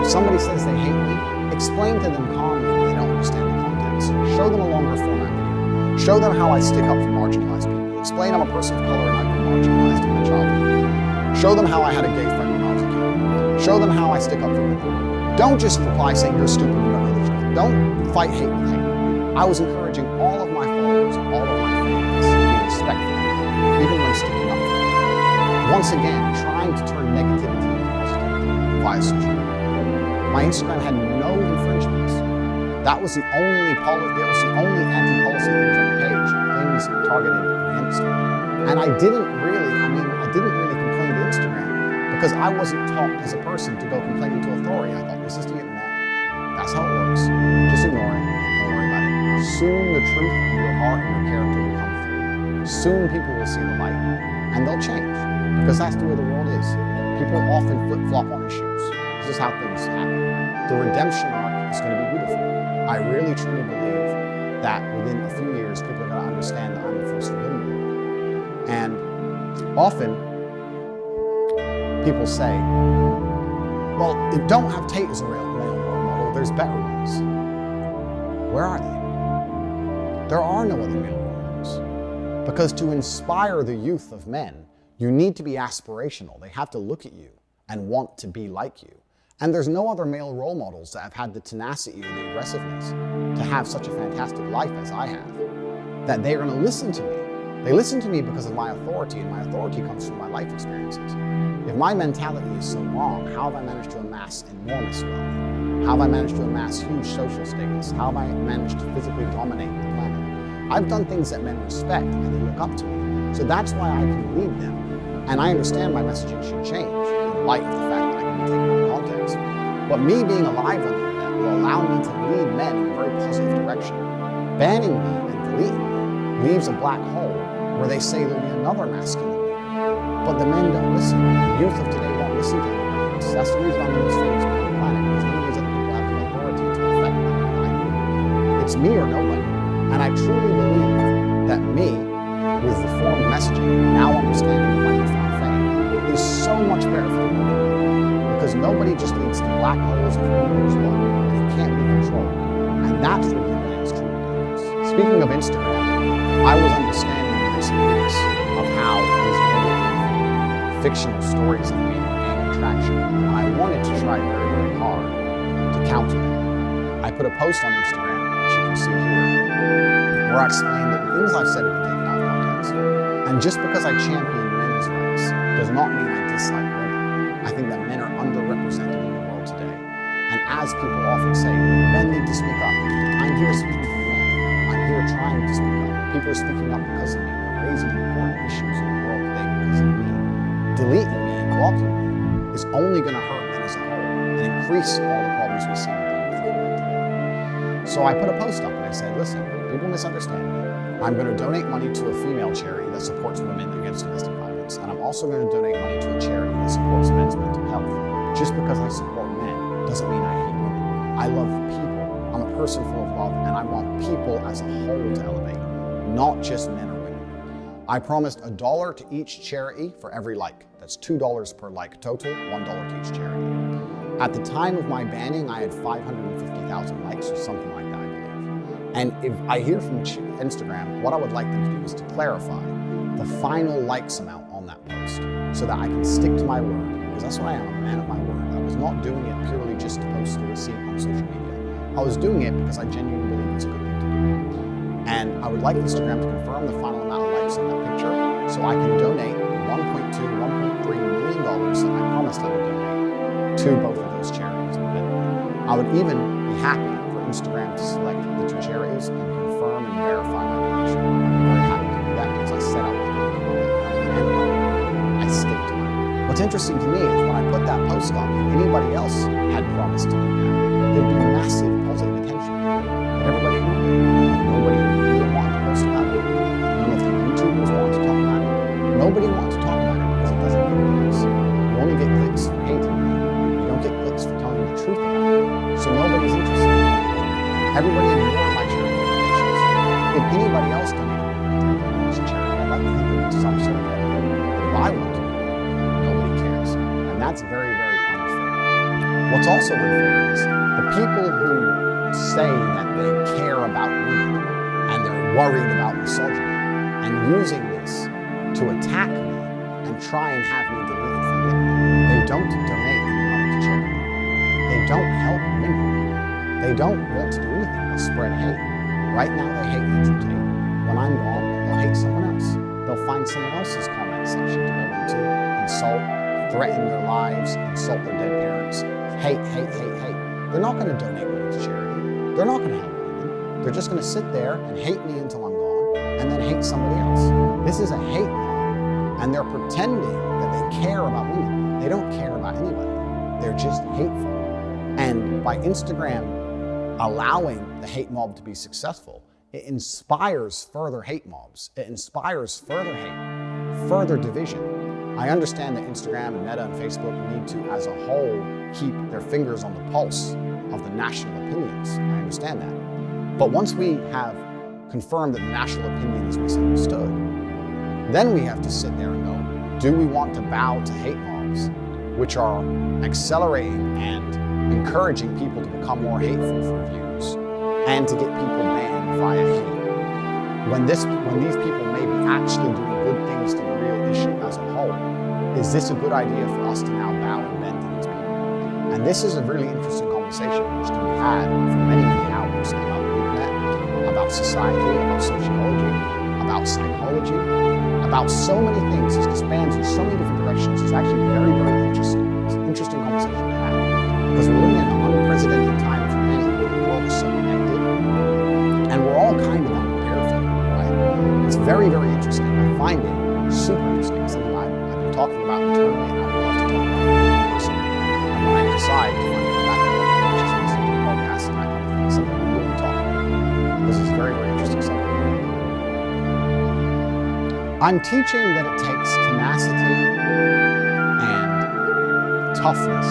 If somebody says they hate me, explain to them calmly that they don't understand the context. Show them a longer format video. Show them how I stick up for marginalized people. Explain I'm a person of color and I've been marginalized in my childhood. Show them how I had a gay friend when I was a kid. Show them how I stick up for women. Don't just reply saying you're stupid, you don't know the truth. Don't fight hate with hate. I was encouraging all of my followers and all of my fans to be respectful, even when sticking up for them. once again, trying to turn negativity into positivity via social media. My Instagram had no infringements. That was the only anti-policy things on the page, things targeted against me. And I didn't really complain to Instagram because I wasn't taught as a person to go complaining to authority. I thought, this is the internet. That's how it works. Just ignore it. Don't worry about it. Soon the truth of your heart and your character will come through. Soon people will see the light and they'll change because that's the way the world is. People often flip-flop on issues. This is how things happen. The redemption arc is going to be beautiful. I really truly believe that within a few years, people are going to understand that I'm the first forgiven one. And often, people say, well, don't have Tate as a male role model, there's better ones. Where are they? There are no other male role models. Because to inspire the youth of men, you need to be aspirational. They have to look at you and want to be like you. And there's no other male role models that have had the tenacity or the aggressiveness to have such a fantastic life as I have, that they're going to listen to me. They listen to me because of my authority, and my authority comes from my life experiences. If my mentality is so wrong, how have I managed to amass enormous wealth? How have I managed to amass huge social status? How have I managed to physically dominate the planet? I've done things that men respect and they look up to me. So that's why I can lead them. And I understand my messaging should change in light of the fact that I can be taken out of context. But me being alive on the internet will allow me to lead men in a very positive direction. Banning me and deleting me leaves a black hole where they say there'll be another masculine leader. But the men don't listen. The youth of today won't listen to anybody else. That's the reason I'm the most famous man on the planet, because none of these other people have the authority to affect them like I do. It's me or nobody. And I truly believe that me, with reformed messaging, now understanding my newfound fame, is so much better for the world. Because nobody just leads to black holes of who knows what, and it can't be controlled. And that's where the internet is truly dangerous. Speaking of Instagram, I was understanding in recent weeks of how these negative fictional stories of me gain traction, and I wanted to try very, very hard to counter them. I put a post on Instagram, which you can see here, where I explained that the things I've said have been taken out of context. And just because I champion men's rights does not mean I dislike women. I think that men are underrepresented in the world today. And as people often say, men need to speak up. I'm here speaking for men. I'm here trying to speak up. People are speaking up because of me. We're raising important issues in the world today because of me. Deleting me and blocking me is only going to hurt men as a whole and increase all the problems we see in the youth of the world today. So I put a post up and I said, listen, people misunderstand me. I'm going to donate money to a female charity that supports women against domestic violence. And I'm also going to donate money to a charity that supports men's mental health. Just because I support men doesn't mean I hate women. I love people. I'm a person full of love, and I want people as a whole to elevate, not just men or women. I promised $1 to each charity for every like. That's $2 per like total, $1 to each charity. At the time of my banning, I had 550,000 likes or something like that, I believe. And if I hear from Instagram, what I would like them to do is to clarify the final likes amount on that post so that I can stick to my word, because that's what I am, I'm a man of my word. I was not doing it purely just to post a receipt on social media. I was doing it because I genuinely believe it's a good thing to do. And I would like Instagram to confirm the final amount of likes on that picture so I can donate $1.2, $1.3 million that I promised I would donate to both of those charities. I would even be happy for Instagram to select the two charities and confirm and verify my donation. I'd be very happy to do that because I said I was going to do that. And I stick to it. What's interesting to me is when I put that post up, if anybody else had promised to do that, there'd be massive positive attention. But everybody knew it. Nobody really wanted to post about it. None of the YouTubers wanted to talk about it. Nobody wanted to talk about it because it doesn't get clicks. You only get clicks for hating me. You don't get clicks for telling the truth about it. So nobody's interested in it. Everybody ignored my charity donations. If anybody else donated to charity, I'd like to think there was some sort of evidence. But if I want to do it, nobody cares. And that's very, very unfair. What's also unfair is the people who say that they care about women and they're worried about misogyny and using this to attack me and try and have me deleted from the internet. They don't donate any money to charity. They don't help women. They don't want to do anything but spread hate. Right now they hate Andrew Tate. When I'm gone, they'll hate someone else. They'll find someone else's comment bad section to go into, insult, threaten their lives, insult their dead parents, hate. They're not going to donate money to charity. They're not going to help women. They're just going to sit there and hate me until I'm gone, and then hate somebody else. This is a hate mob, and they're pretending that they care about women. They don't care about anybody. They're just hateful. And by Instagram allowing the hate mob to be successful, it inspires further hate mobs. It inspires further hate, further division. I understand that Instagram and Meta and Facebook need to, as a whole, keep their fingers on the pulse of the national opinions. I understand that. But once we have confirmed that the national opinion is misunderstood, then we have to sit there and go, do we want to bow to hate mobs, which are accelerating and encouraging people to become more hateful for views and to get people banned via hate? When these people may be actually doing good things to the real issue as a whole, is this a good idea for us to now bow and bend to these people? And this is a really interesting conversation which can be had for many, many hours about the internet, about society, about sociology, about psychology, about so many things. It spans in so many different directions. It's actually very, very interesting. It's an interesting conversation to have because we're living in an unprecedented time for many where the world is so connected and we're all kind of unprepared for it, right? It's very, very interesting. I find it super interesting. Something I've been talking about internally and I would love to talk about in person. And when I decide to find out back to what just listen to podcasts and that kind of thing, something we really talk about. This is very, very interesting stuff. I'm teaching that it takes tenacity and toughness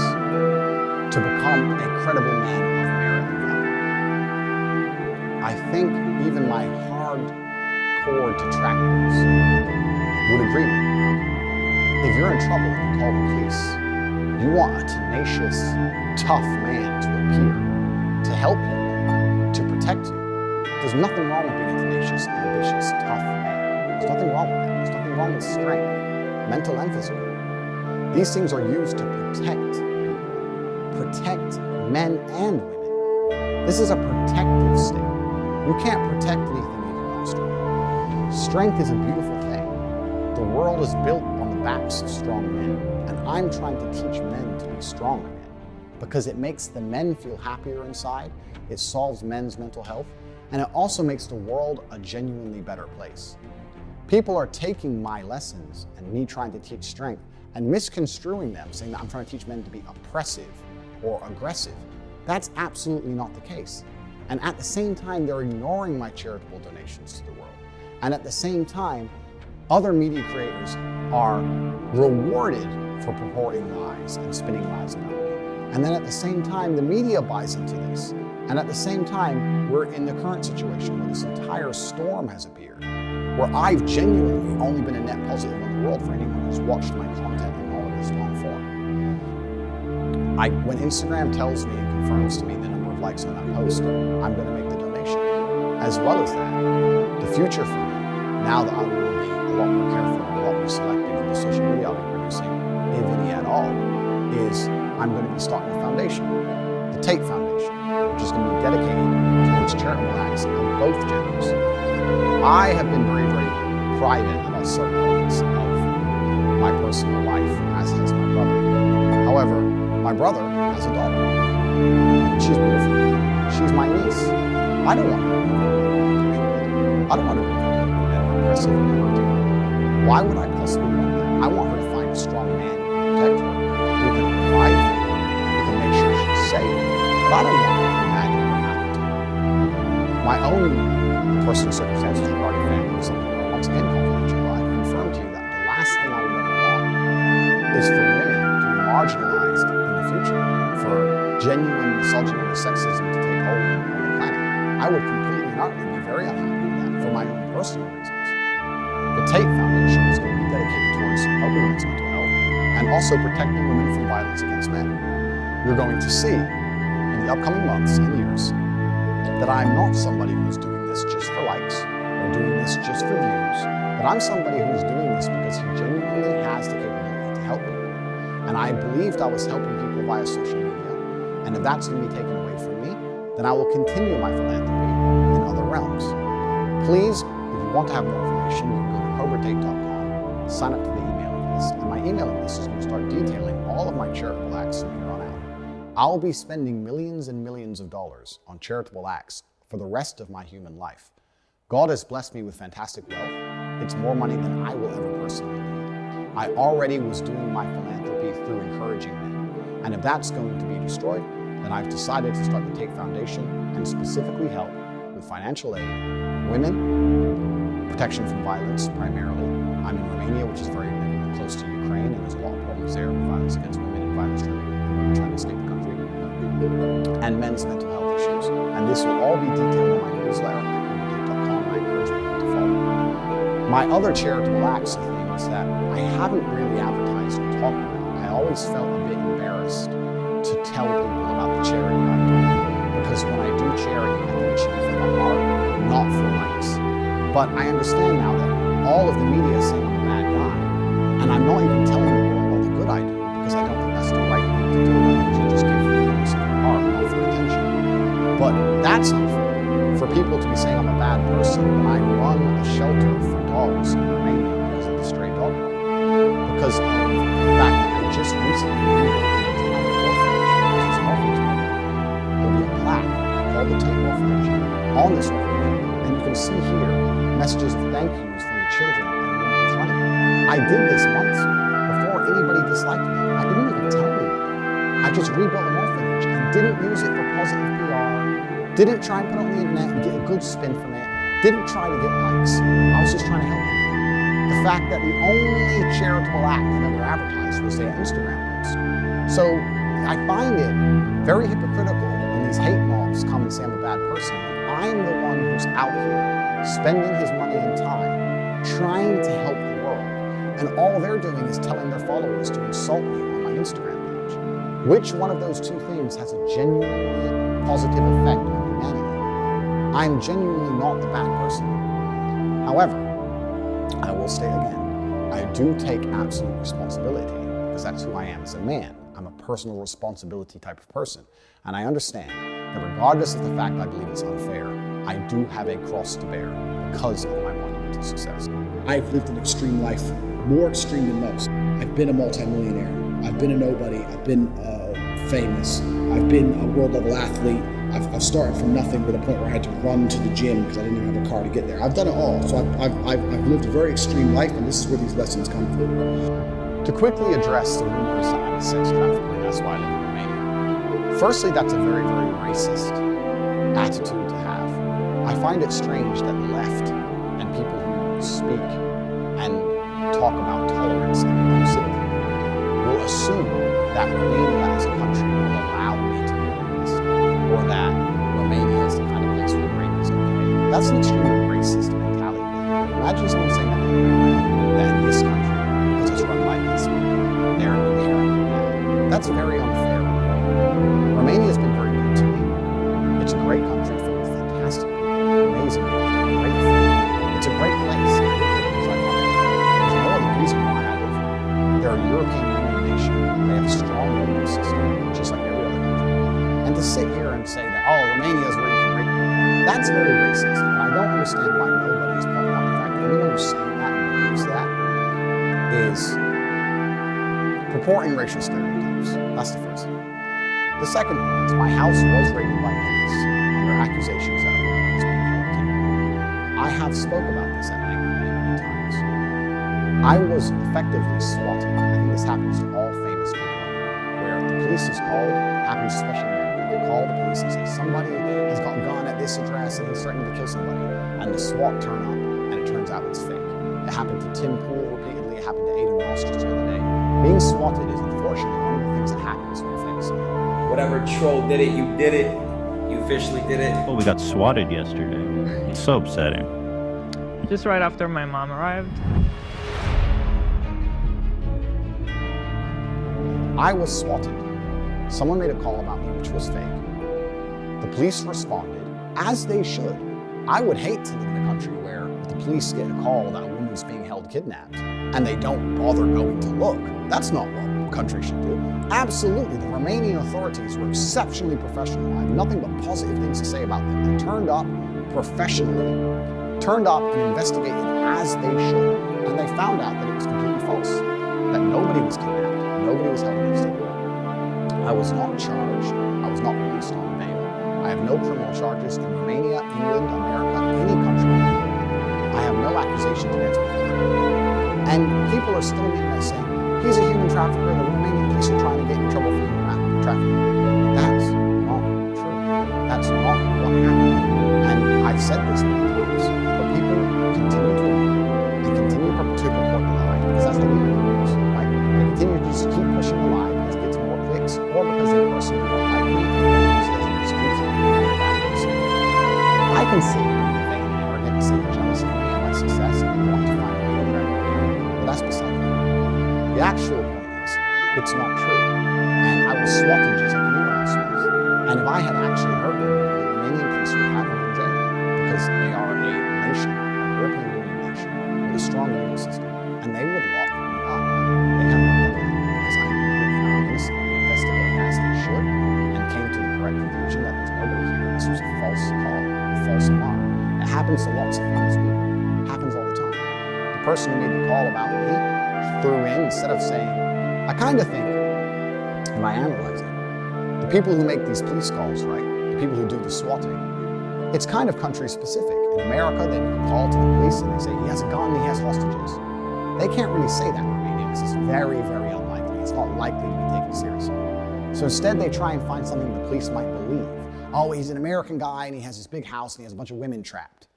to become a credible man of merit and value. I think even my hardcore detractors would agree with me. If you're in trouble and you call the police, you want a tenacious, tough man to appear, to help you, to protect you. There's nothing wrong with being a tenacious, ambitious, tough man. There's nothing wrong with that. There's nothing wrong with strength, mental and physical. These things are used to protect people, protect men and women. This is a protective state. You can't protect anything if you're not strong. Strength is a beautiful thing. The world is built on the backs of strong men, and I'm trying to teach men to be strong men because it makes the men feel happier inside, it solves men's mental health, and it also makes the world a genuinely better place. People are taking my lessons and me trying to teach strength and misconstruing them, saying that I'm trying to teach men to be oppressive or aggressive. That's absolutely not the case. And at the same time, they're ignoring my charitable donations to the world. And at the same time, other media creators are rewarded for purporting lies and spinning lies about me. And then at the same time, the media buys into this. And at the same time, we're in the current situation where this entire storm has appeared, where I've genuinely only been a net positive on the world for anyone who's watched my content in all of this long form. When Instagram tells me and confirms to me the number of likes on that post, I'm going to make the donation. As well as that, the future for me, now that I will be a lot more careful and a lot more selective with the social media I'll be producing, if any at all, is I'm going to be starting a foundation, the Tate Foundation, which is going to be dedicated towards charitable acts of both genders. I have been very, very private about certain elements of my personal life, as has my brother. However, my brother has a daughter. She's beautiful. She's my niece. I don't want her to be I don't want her to be oppressive and hurting. Why would I possibly want that? I want her to find a strong man who can protect her, who can provide for her, who can make sure she's safe. But I don't want her to imagine what happened to her. My own personal circumstances regarding family or something are once again confidential, but I confirm to you that the last thing I would ever want is for women to be marginalized in the future, for genuine misogyny or sexism to take hold on the planet. I would completely and utterly be very unhappy with that for my own personal reasons. The Tate Foundation is going to be dedicated towards helping women's mental health and also protecting women from violence against men. You're going to see in the upcoming months and years that I'm not somebody who's doing this just for likes or doing this just for views, but I'm somebody who's doing this because he genuinely has the capability to help people. And I believed I was helping people via social media, and if that's going to be taken away from me, then I will continue my philanthropy in other realms. Please, if you want to have more information, you can go to cobratate.com. sign up to the emailing list. And my emailing list is going to start detailing all of my charitable acts from here on out. I'll be spending millions and millions of dollars on charitable acts for the rest of my human life. God has blessed me with fantastic wealth. It's more money than I will ever personally need. I already was doing my philanthropy through encouraging men. And if that's going to be destroyed, then I've decided to start the Tate Foundation and specifically help with financial aid, women, protection from violence primarily. I'm in Romania, which is very close to Ukraine, and there's a lot of problems there with violence against women and violence trying to escape the country, and men's mental health issues. And this will all be detailed in my newsletter at Tate.com, and I encourage people to follow. My other charitable acts are things that I haven't really advertised or talked about. I always felt a bit embarrassed to tell people about the charity I'm doing, because when I do charity, I think it should be for my heart, not for likes. But I understand now that all of the media is saying I'm a bad guy, and I'm not even telling the world all the good I do, because I don't think that's the right thing to do. I think you should just give the use of your heart, not for attention. But that's unfair for people to be saying I'm a bad person when I run a shelter for dogs in Romania because of the stray dog problem, because of the fact that I just recently relocated to another orphanage, which is orphanage Romania. There'll be a plaque called the Tate Orphanage on this orphanage, and you can see here messages of thank yous from the children and the women running it. I did this months before anybody disliked me. I didn't even tell anyone. I just rebuilt an orphanage and didn't use it for positive PR, didn't try and put it on the internet and get a good spin from it, didn't try to get likes. I was just trying to help people. The fact that the only charitable act I've ever advertised was their Instagram post. So I find it very hypocritical when these hate mobs come and say I'm a bad person. I'm the one who's out here spending his money and time trying to help the world, and all they're doing is telling their followers to insult me on my Instagram page. Which one of those two things has a genuinely positive effect on humanity? I'm genuinely not the bad person. However, I will state again, I do take absolute responsibility because that's who I am as a man. I'm a personal responsibility type of person. And I understand that regardless of the fact I believe it's unfair, I do have a cross to bear because of my monumental success. I've lived an extreme life, more extreme than most. I've been a multimillionaire. I've been a nobody. I've been famous. I've been a world level athlete. I've started from nothing to the point where I had to run to the gym because I didn't even have a car to get there. I've done it all. So I've lived a very extreme life, and this is where these lessons come from. To quickly address the rumors that I'm a sex trafficker, that's why I live in Romania. Firstly, that's a very, very racist attitude to have. I find it strange that the left and people who speak and talk about tolerance and inclusivity will assume that Romania as a country will allow me to be a rapist, or that Romania is the kind of place where rape is okay. That's an extremely racist mentality. Imagine someone saying that in this country, because it's run by these people, they're inherently bad. That's very unfair. Romania has been very good to me. It's a great country full of fantastic people, amazing people, great food. It's a great place. There's no other reason why I live here. They're a European Union nation. They have a strong legal system, just like every other country. And to sit here and say that, oh, Romania is where you can rape people, that's very racist. And I don't understand why nobody is pointing out the fact that anyone who's saying that and believes that is purporting racial stereotypes. That's the first thing. The second thing is my house was raided by police under accusations that a woman was being held kidnapped. I have spoke about this at length many times. I was effectively swatted. I think this happens to all famous people, where the police is called, it happens especially in America, they call the police and say somebody has got a gun at this address and he's threatening to kill somebody, and the SWAT turn up and it turns out it's fake. It happened to Tim Pool repeatedly, it happened to Aiden Ross just the other day. Being swatted is unfortunately one of the things that happens when you're famous. Whatever troll did it. You officially did it. Well, we got swatted yesterday. It's so upsetting. Just right after my mom arrived. I was swatted. Someone made a call about me, which was fake. The police responded, as they should. I would hate to live in a country where the police get a call that a woman's being held kidnapped and they don't bother going to look. That's not what a country should do. Absolutely, the Romanian authorities were exceptionally professional. I have nothing but positive things to say about them. They turned up professionally, turned up and investigated as they should, and they found out that it was completely false. That nobody was kidnapped, nobody was held against their will. I was not charged, I was not released on bail. I have no criminal charges in Romania, England, America, any country. I have no accusations against me. And people are still getting that saying, he's a human trafficker, the Romanian police are trying to get in trouble for human trafficking. That's not true. That's not what happened. And I've said this many times, but people continue to and continue to report the lie because that's the way it works, right? They continue to just keep pushing the lie because it gets more clicks or because they personally don't like me and use it as an excuse to be a bad person. I can see vain and arrogant and say they're jealous of me and my success and they want to find a way to hurt me. But that's beside the point. The actual point is, it's not true. And I was swatted just like anyone else was. And if I had actually hurt them, the Romanian police would have me in jail because they are a nation, a European Union nation, with a strong legal system. And they would lock me up. They have not done that because I'm innocent. They investigated as they should and came to the correct conclusion that there's nobody here. This was a false call, a false alarm. It happens to lots of famous people. It happens all the time. The person who made the call about me threw in, instead of saying, I kind of think, if I analyze it, the people who make these police calls, right, the people who do the swatting, it's kind of country specific. In America, they make a call to the police and they say, he has a gun, he has hostages. They can't really say that in Romania because it's very, very unlikely. It's not likely to be taken seriously. So instead, they try and find something the police might believe. Oh, he's an American guy and he has this big house and he has a bunch of women trapped.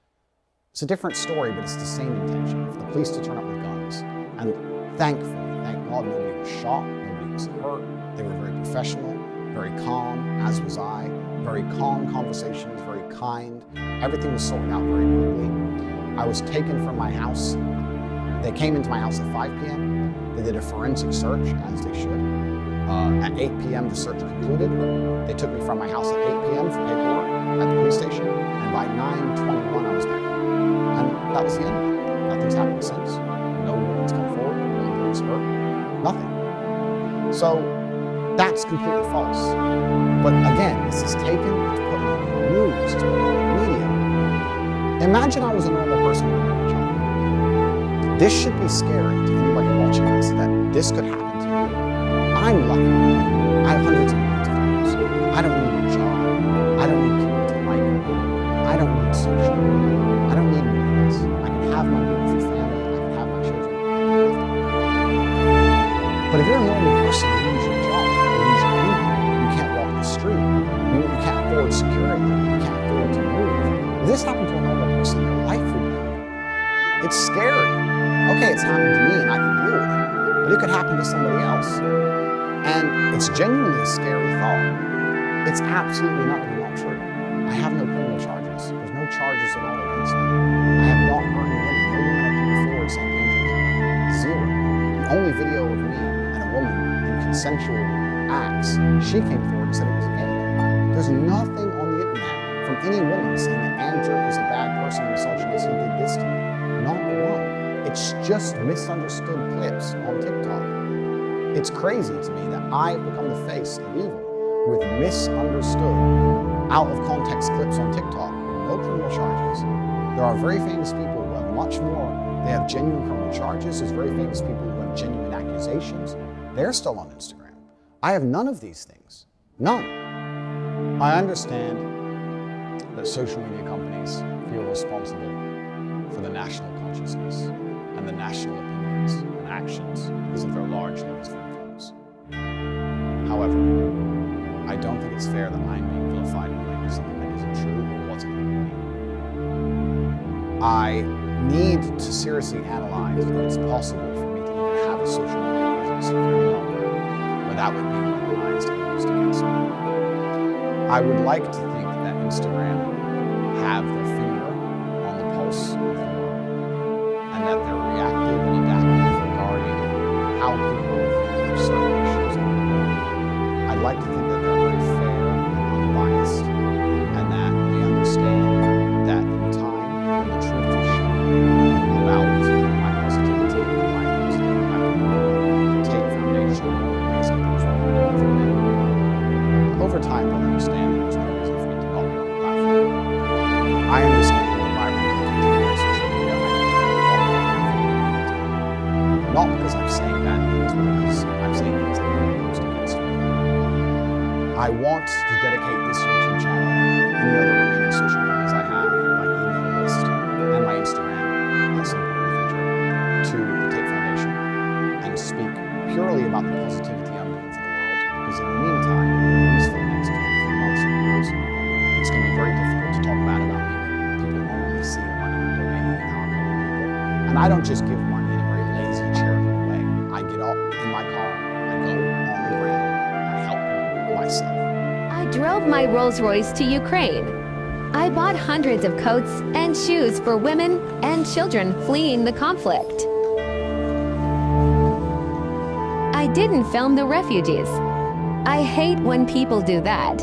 It's a different story, but it's the same intention for the police to turn up with guns. And thankfully, thank God, nobody was shot, nobody was hurt. They were very professional, very calm, as was I. Very calm conversations, very kind. Everything was sorted out very quickly. I was taken from my house. They came into my house at 5 p.m. They did a forensic search, as they should. At 8 p.m., the search concluded. They took me from my house at 8 p.m. for paperwork at the police station, and by 9:21, I was back home. And that was the end of it. Nothing's happened since. No woman's come forward, nobody's hurt, nothing. So that's completely false. But again, this is taken, it's put on the news, it's put on the media. Imagine I was a normal person with a normal job. This should be scary to anybody watching this, that this could happen to me. I'm lucky. I have hundreds of millions of dollars. I don't need a job. I don't need people to like me. I don't need social media. I don't need meetings. I can have my beautiful family. I can have my children. But if you're a normal person, you lose your job, you lose your income, you can't walk the street, you can't afford security, you can't afford to move. If this happened to a normal person, their life would be over. It's scary. Okay, it's happened to me and I can deal with it, but it could happen to somebody else. And it's genuinely a scary thought. It's absolutely not true. I have no criminal charges. There's no charges at all against me. I have not hurt anyone. No women are coming forward saying injuries. Zero. The only video of me and a woman in consensual acts, she came forward and said it was a game. There's nothing on the internet from any woman saying that Andrew is a bad person, misogynist, he did this to me. Not one. It's just misunderstood clips on TikTok. It's crazy to me that I've become the face of evil with misunderstood, out of context clips on TikTok with no criminal charges. There are very famous people who have much more. They have genuine criminal charges. There's very famous people who have genuine accusations. They're still on Instagram. I have none of these things. None. I understand that social media companies feel responsible for the national consciousness and the national opinions and actions because of their large numbers of influence. However, I don't think it's fair that I'm being vilified and related to something that isn't true or wasn't even me. I need to seriously analyze if it's possible for me to even have a social media presence very longer without it being weaponized and used against me. I would like to think that Instagram have their finger on the pulse of the world and that they're reactive and adaptive regarding how people view certain issues in the world. I'd like to think that they're very fair and unbiased and that they understand that in time, when the truth is shown about my positivity and my positive impact on the world, the Tate Foundation will raise people's for many. Over time, they'll understand that there's no reason for me to not be on the platform. I understand And I don't just give money in a very lazy, charitable way. I get up in my car, I go on the ground, I help people myself. I drove my Rolls Royce to Ukraine. I bought hundreds of coats and shoes for women and children fleeing the conflict. I didn't film the refugees. I hate when people do that.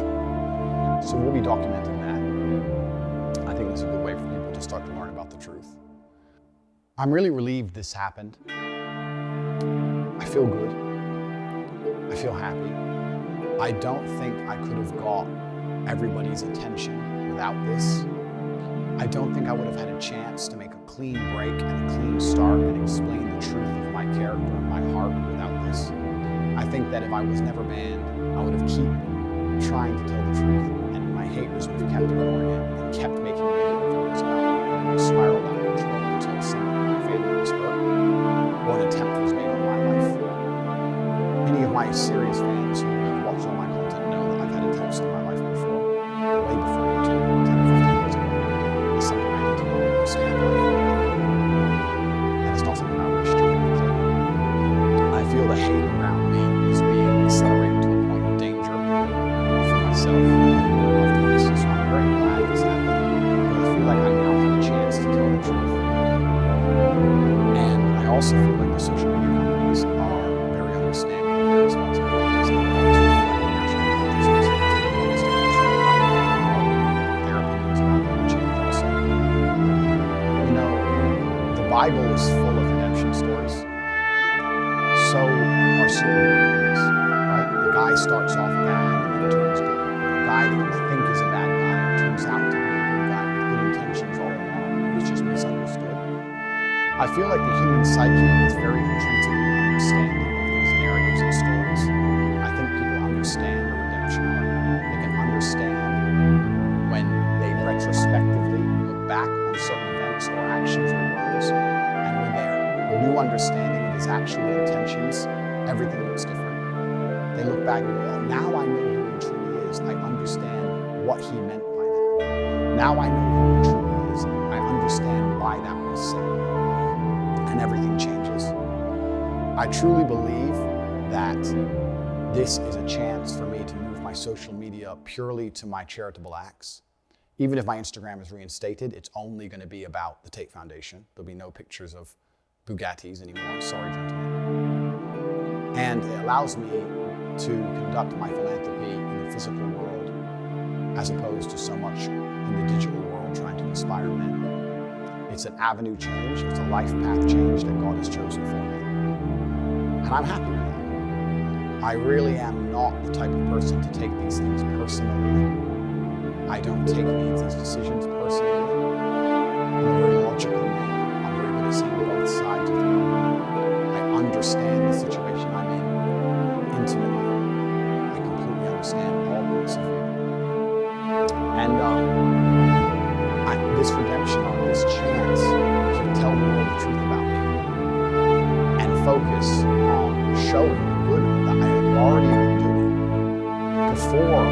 So we'll be documenting that. I think it's a good way for people to start to learn about the truth. I'm really relieved this happened. I feel good. I feel happy. I don't think I could have got everybody's attention without this. I don't think I would have had a chance to make a clean break and a clean start and explain the truth of my character and my heart without this. I think that if I was never banned, I would have keep trying to tell the truth, and my haters would have kept ignoring it and kept making negative videos about it, and it would spiral out of control until someone in my family was hurt or an attempt was made on my life. Any of my serious fans who have watched all my content know that I've had attempts on my life before, way before YouTube, 10 or 15 years ago. It's something I need to know and understand. And it's not something I wish to revisit. I feel the hate around me is being accelerated to a point of danger for myself after this. So I'm very glad this happened. But I feel like I now have a chance to tell the truth. And I also feel like the social media companies are very understanding of their responsibilities and want to reflect national consciousness and to be honest and true about their opinions about how to change also. You know, the Bible is full of redemption stories. So are superhero movies, right? The guy starts off bad and then turns good. The guy that you think is a bad guy turns out to be a good guy with good intentions all along, and he's just misunderstood. I feel like the human psyche is very intrinsically understanding of these narratives and stories. I think people understand a redemption arc. They can understand when they retrospectively look back on certain events or actions or words, and when their new understanding of his actual intentions, everything looks different. They look back and go, oh, now I know who he truly is. I understand what he meant by that. Now I know who he truly is. I understand why that was said. And everything changes. I truly believe that this is a chance for me to move my social media purely to my charitable acts. Even if my Instagram is reinstated, it's only going to be about the Tate Foundation. There'll be no pictures of Bugattis anymore. Sorry, gentlemen. And it allows me to conduct my philanthropy in the physical world as opposed to so much in the digital world trying to inspire men. It's an avenue change, it's a life path change that God has chosen for me. And I'm happy with that. I really am not the type of person to take these things personally. I don't take these decisions personally. I'm a very logical man. I'm very good at seeing both sides of the argument. I understand the situation I'm in intimately. I completely understand all points of view. And this redemption arc, this chance to tell the world the truth about me and focus on showing the good that I had already been doing before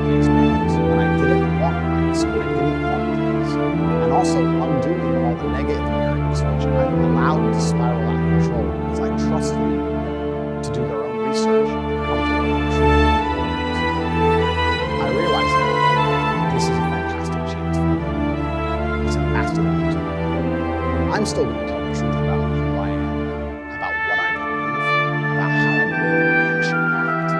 these moments, when I didn't want rights, when I didn't want things, and also undoing all the negative narratives which I've allowed to spiral out of control because I trusted people to do their own research and come to their own truth. I realize now this is a fantastic chance for me. It's a massive opportunity. I'm still going to tell the truth about who I am, about what I believe, about how I believe a man should act.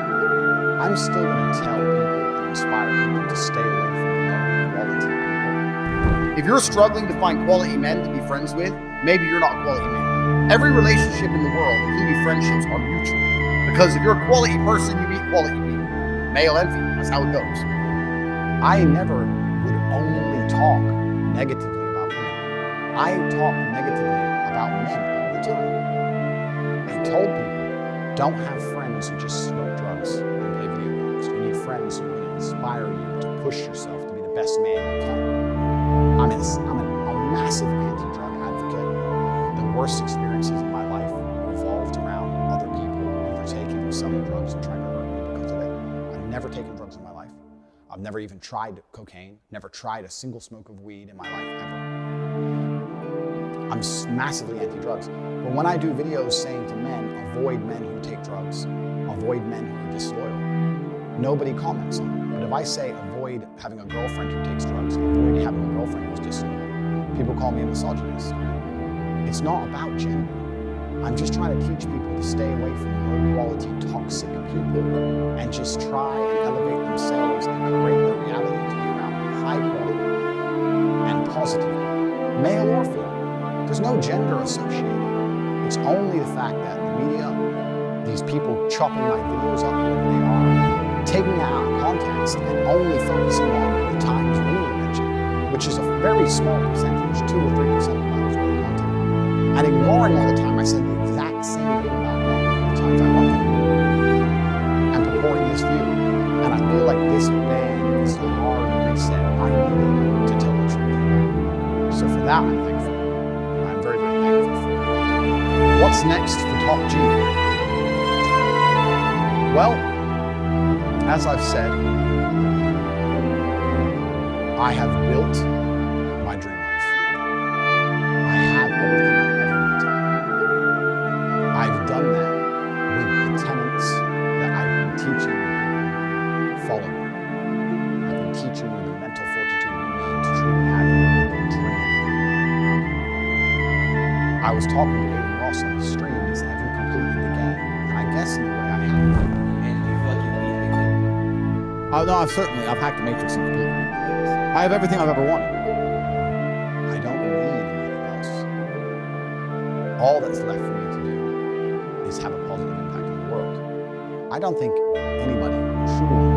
I'm still going to tell people and inspire people to stay away from low quality people. If you're struggling to find quality men to be friends with, maybe you're not a quality man. Every relationship in the world, including friendships, are mutual. Because if you're a quality person, you meet quality people. Male envy, that's how it goes. I never would only talk negatively about women. I talk negatively about men all the time. I told people, don't have friends who just smoke drugs and play video games. You need friends who are going to inspire you to push yourself to be the best man you can. I'm a massive anti-drug advocate. The worst experiences in my life revolved around other people either taking or selling drugs and trying to hurt me because of it. I've never taken drugs in my life. I've never even tried cocaine, never tried a single smoke of weed in my life ever. I'm massively anti-drugs. But when I do videos saying to men, avoid men who take drugs, avoid men who are disloyal, nobody comments on it. But if I say avoid having a girlfriend who takes drugs, avoid having a girlfriend who's disloyal, people call me a misogynist. It's not about gender. I'm just trying to teach people to stay away from low-quality, toxic people and just try and elevate themselves and create the reality to be around high quality and positive, male or female. There's no gender associated. It's only the fact that the media, these people chopping my videos up where they are, taking it out of context and only focusing on the times women were mentioned, which is a very small percentage, 2 or 3% of my overall content, and ignoring all the time I said the exact same thing about men the times I love them, and purporting this view. And I feel like this ban is the hard reset I needed to tell the truth. So for that, I'm thankful. I'm very, very thankful for it. What's next for Top G? Well, as I've said, I have built my dream life. I have everything I've ever wanted. I've done that with the tenets that I've been teaching people follow me. I've been teaching you the mental fortitude you need to truly have your dream. I was talking to Aiden Ross on the stream. He said, have you completed the game? And I guess in a way I have. And do you feel like you beat the game? Oh no, I've hacked the Matrix and completely. I have everything I've ever wanted. I don't need anything else. All that's left for me to do is have a positive impact on the world. I don't think anybody truly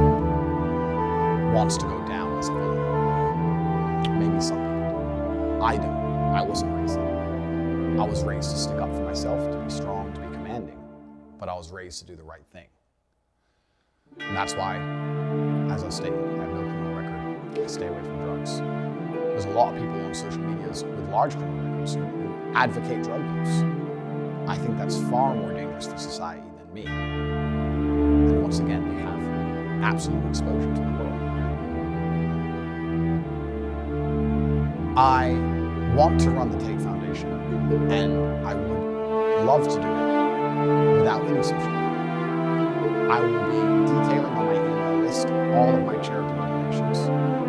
wants to go down as a villain. Maybe some people do. I don't. I wasn't raised that way. I was raised to stick up for myself, to be strong, to be commanding, but I was raised to do the right thing. And that's why, as I stated, I have no criminal record. I stay away from drugs. There's a lot of people on social medias with large criminal records who advocate drug use. I think that's far more dangerous for society than me. And once again, they have absolute exposure to the world. I want to run the Tate Foundation, and I would love to do it without any social media. I will be detailing on my email list all of my charitable donations,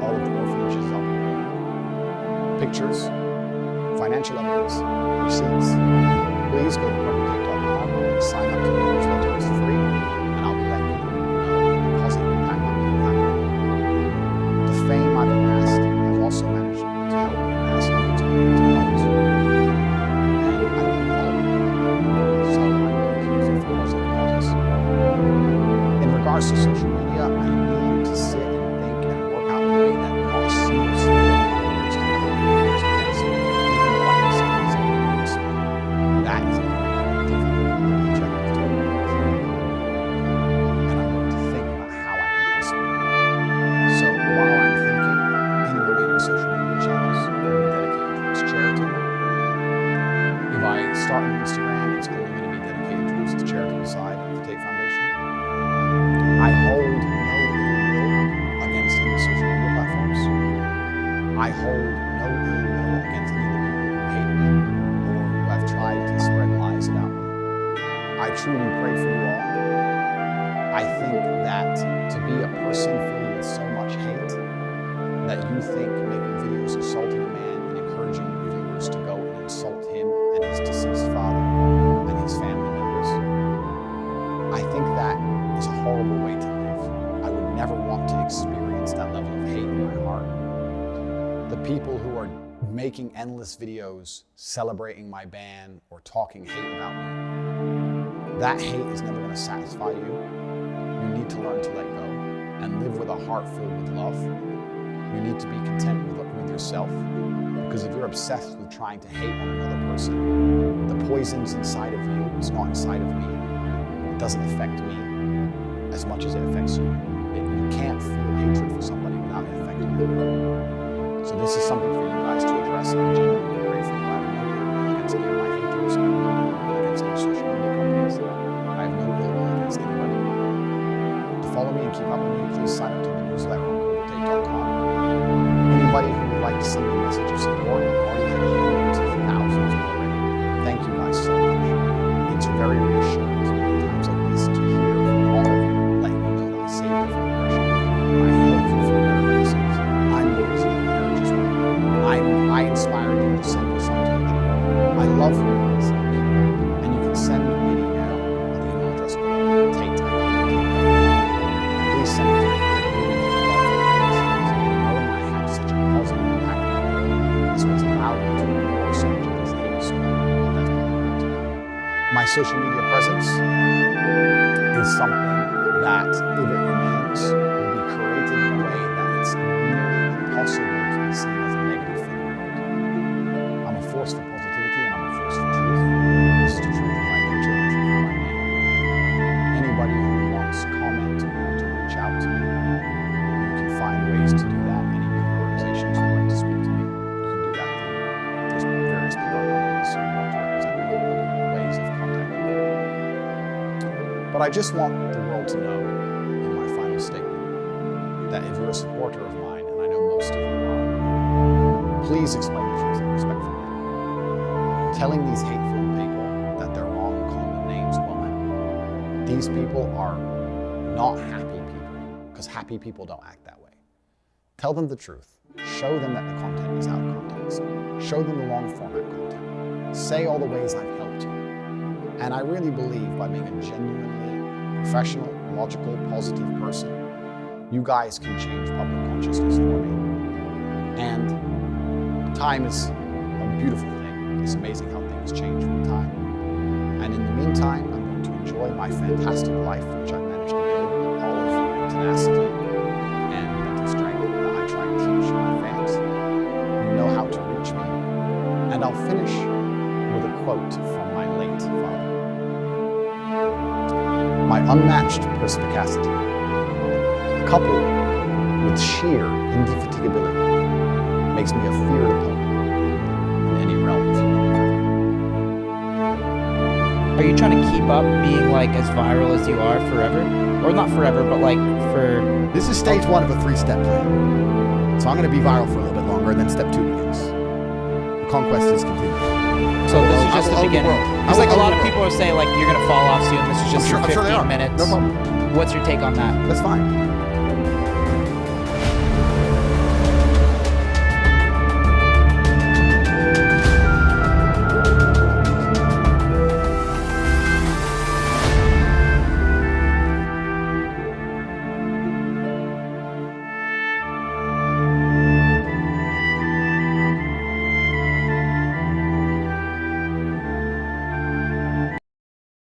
all of the orphanages I'll be running. Pictures, financial evidence, receipts. Please go to PurpleTate.com and sign up to the newsletter. It's free, and I'll be letting you know the positive impact I'm making. The fame I've amassed has also managed to help me amass hundreds of millions of dollars. And I love all of it. So I'm going to use it for positive causes. In regards to social media, I need to sit and think and work out a way that not seems to be my words to my words against me, even though I can say these things. That is a very difficult objective to achieve. And I'm going to think about how I can possibly do it. So while I'm thinking, any remaining social media channels will be dedicated towards charity. If I start an Instagram, it's only going to be dedicated towards the charitable side of the Tate Foundation. I hold no ill will against any social media platforms. I hold no ill will against any of the people who hate me or who have tried to spread lies about me. I truly pray for you all. I think that to be a person filled with so much hate that you think making videos insulting a man and encouraging your viewers to go and insult him and his deceased father and his family members, I think that is a horrible way to live. I would never want to experience that level of hate in my heart. The people who are making endless videos celebrating my ban or talking hate about me, that hate is never going to satisfy you. You need to learn to let go and live with a heart filled with love. You need to be content with yourself, because if you're obsessed with trying to hate on another person, the poison's inside of you, it's not inside of me. It doesn't affect me as much as it affects you. You can't feel hatred for somebody without it affecting you. So this is something for you guys to address, and I'm genuinely grateful. I have no ill will against any of my haters. I have no ill will against any social media companies. I have no ill will against anybody. To follow me and keep up with me, please sign up to the newsletter on PurpleTate.com. Anybody who would like to send me a message of support, I've already had hundreds of thousands of social media presence is something that, if it remains, will be created in a way that it's nearly impossible to be seen as a negative for the world. I'm a force for positivity and I'm a force for truth. This is the truth of my nature and the truth of my name. Anybody who wants to comment or want to reach out to me, you can find ways to do that. Any media organizations who would like to speak to me, you can do that through there's various PR companies who want to represent me, ways of contacting me. But I just want the world to know in my final statement that if you're a supporter of mine, and I know most of you are, please explain the truth and respectfully. Telling these hateful people that they're wrong and calling them names, well, these people are not happy people, because happy people don't act that way. Tell them the truth. Show them that the content is out of context. Show them the long format content. Say all the ways I've helped you. And I really believe by being a genuinely professional, logical, positive person, you guys can change public consciousness for me. And time is a beautiful thing. It's amazing how things change with time. And in the meantime, I'm going to enjoy my fantastic life, which I've managed to build with all of the tenacity and mental strength that I try and teach my fans who know how to reach me. And I'll finish with a quote from my late father. My unmatched perspicacity, coupled with sheer indefatigability, makes me a feared opponent in any realm of human life. Are you trying to keep up being like as viral as you are forever? Or not forever, but like for... This is stage 1 of a 3-step plan. So I'm going to be viral for a little bit longer, and then step 2 begins. The conquest is complete. So this is just the beginning. Because like a lot of people are saying like you're going to fall off soon. This is just your 15 minutes. No problem. What's your take on that? That's fine.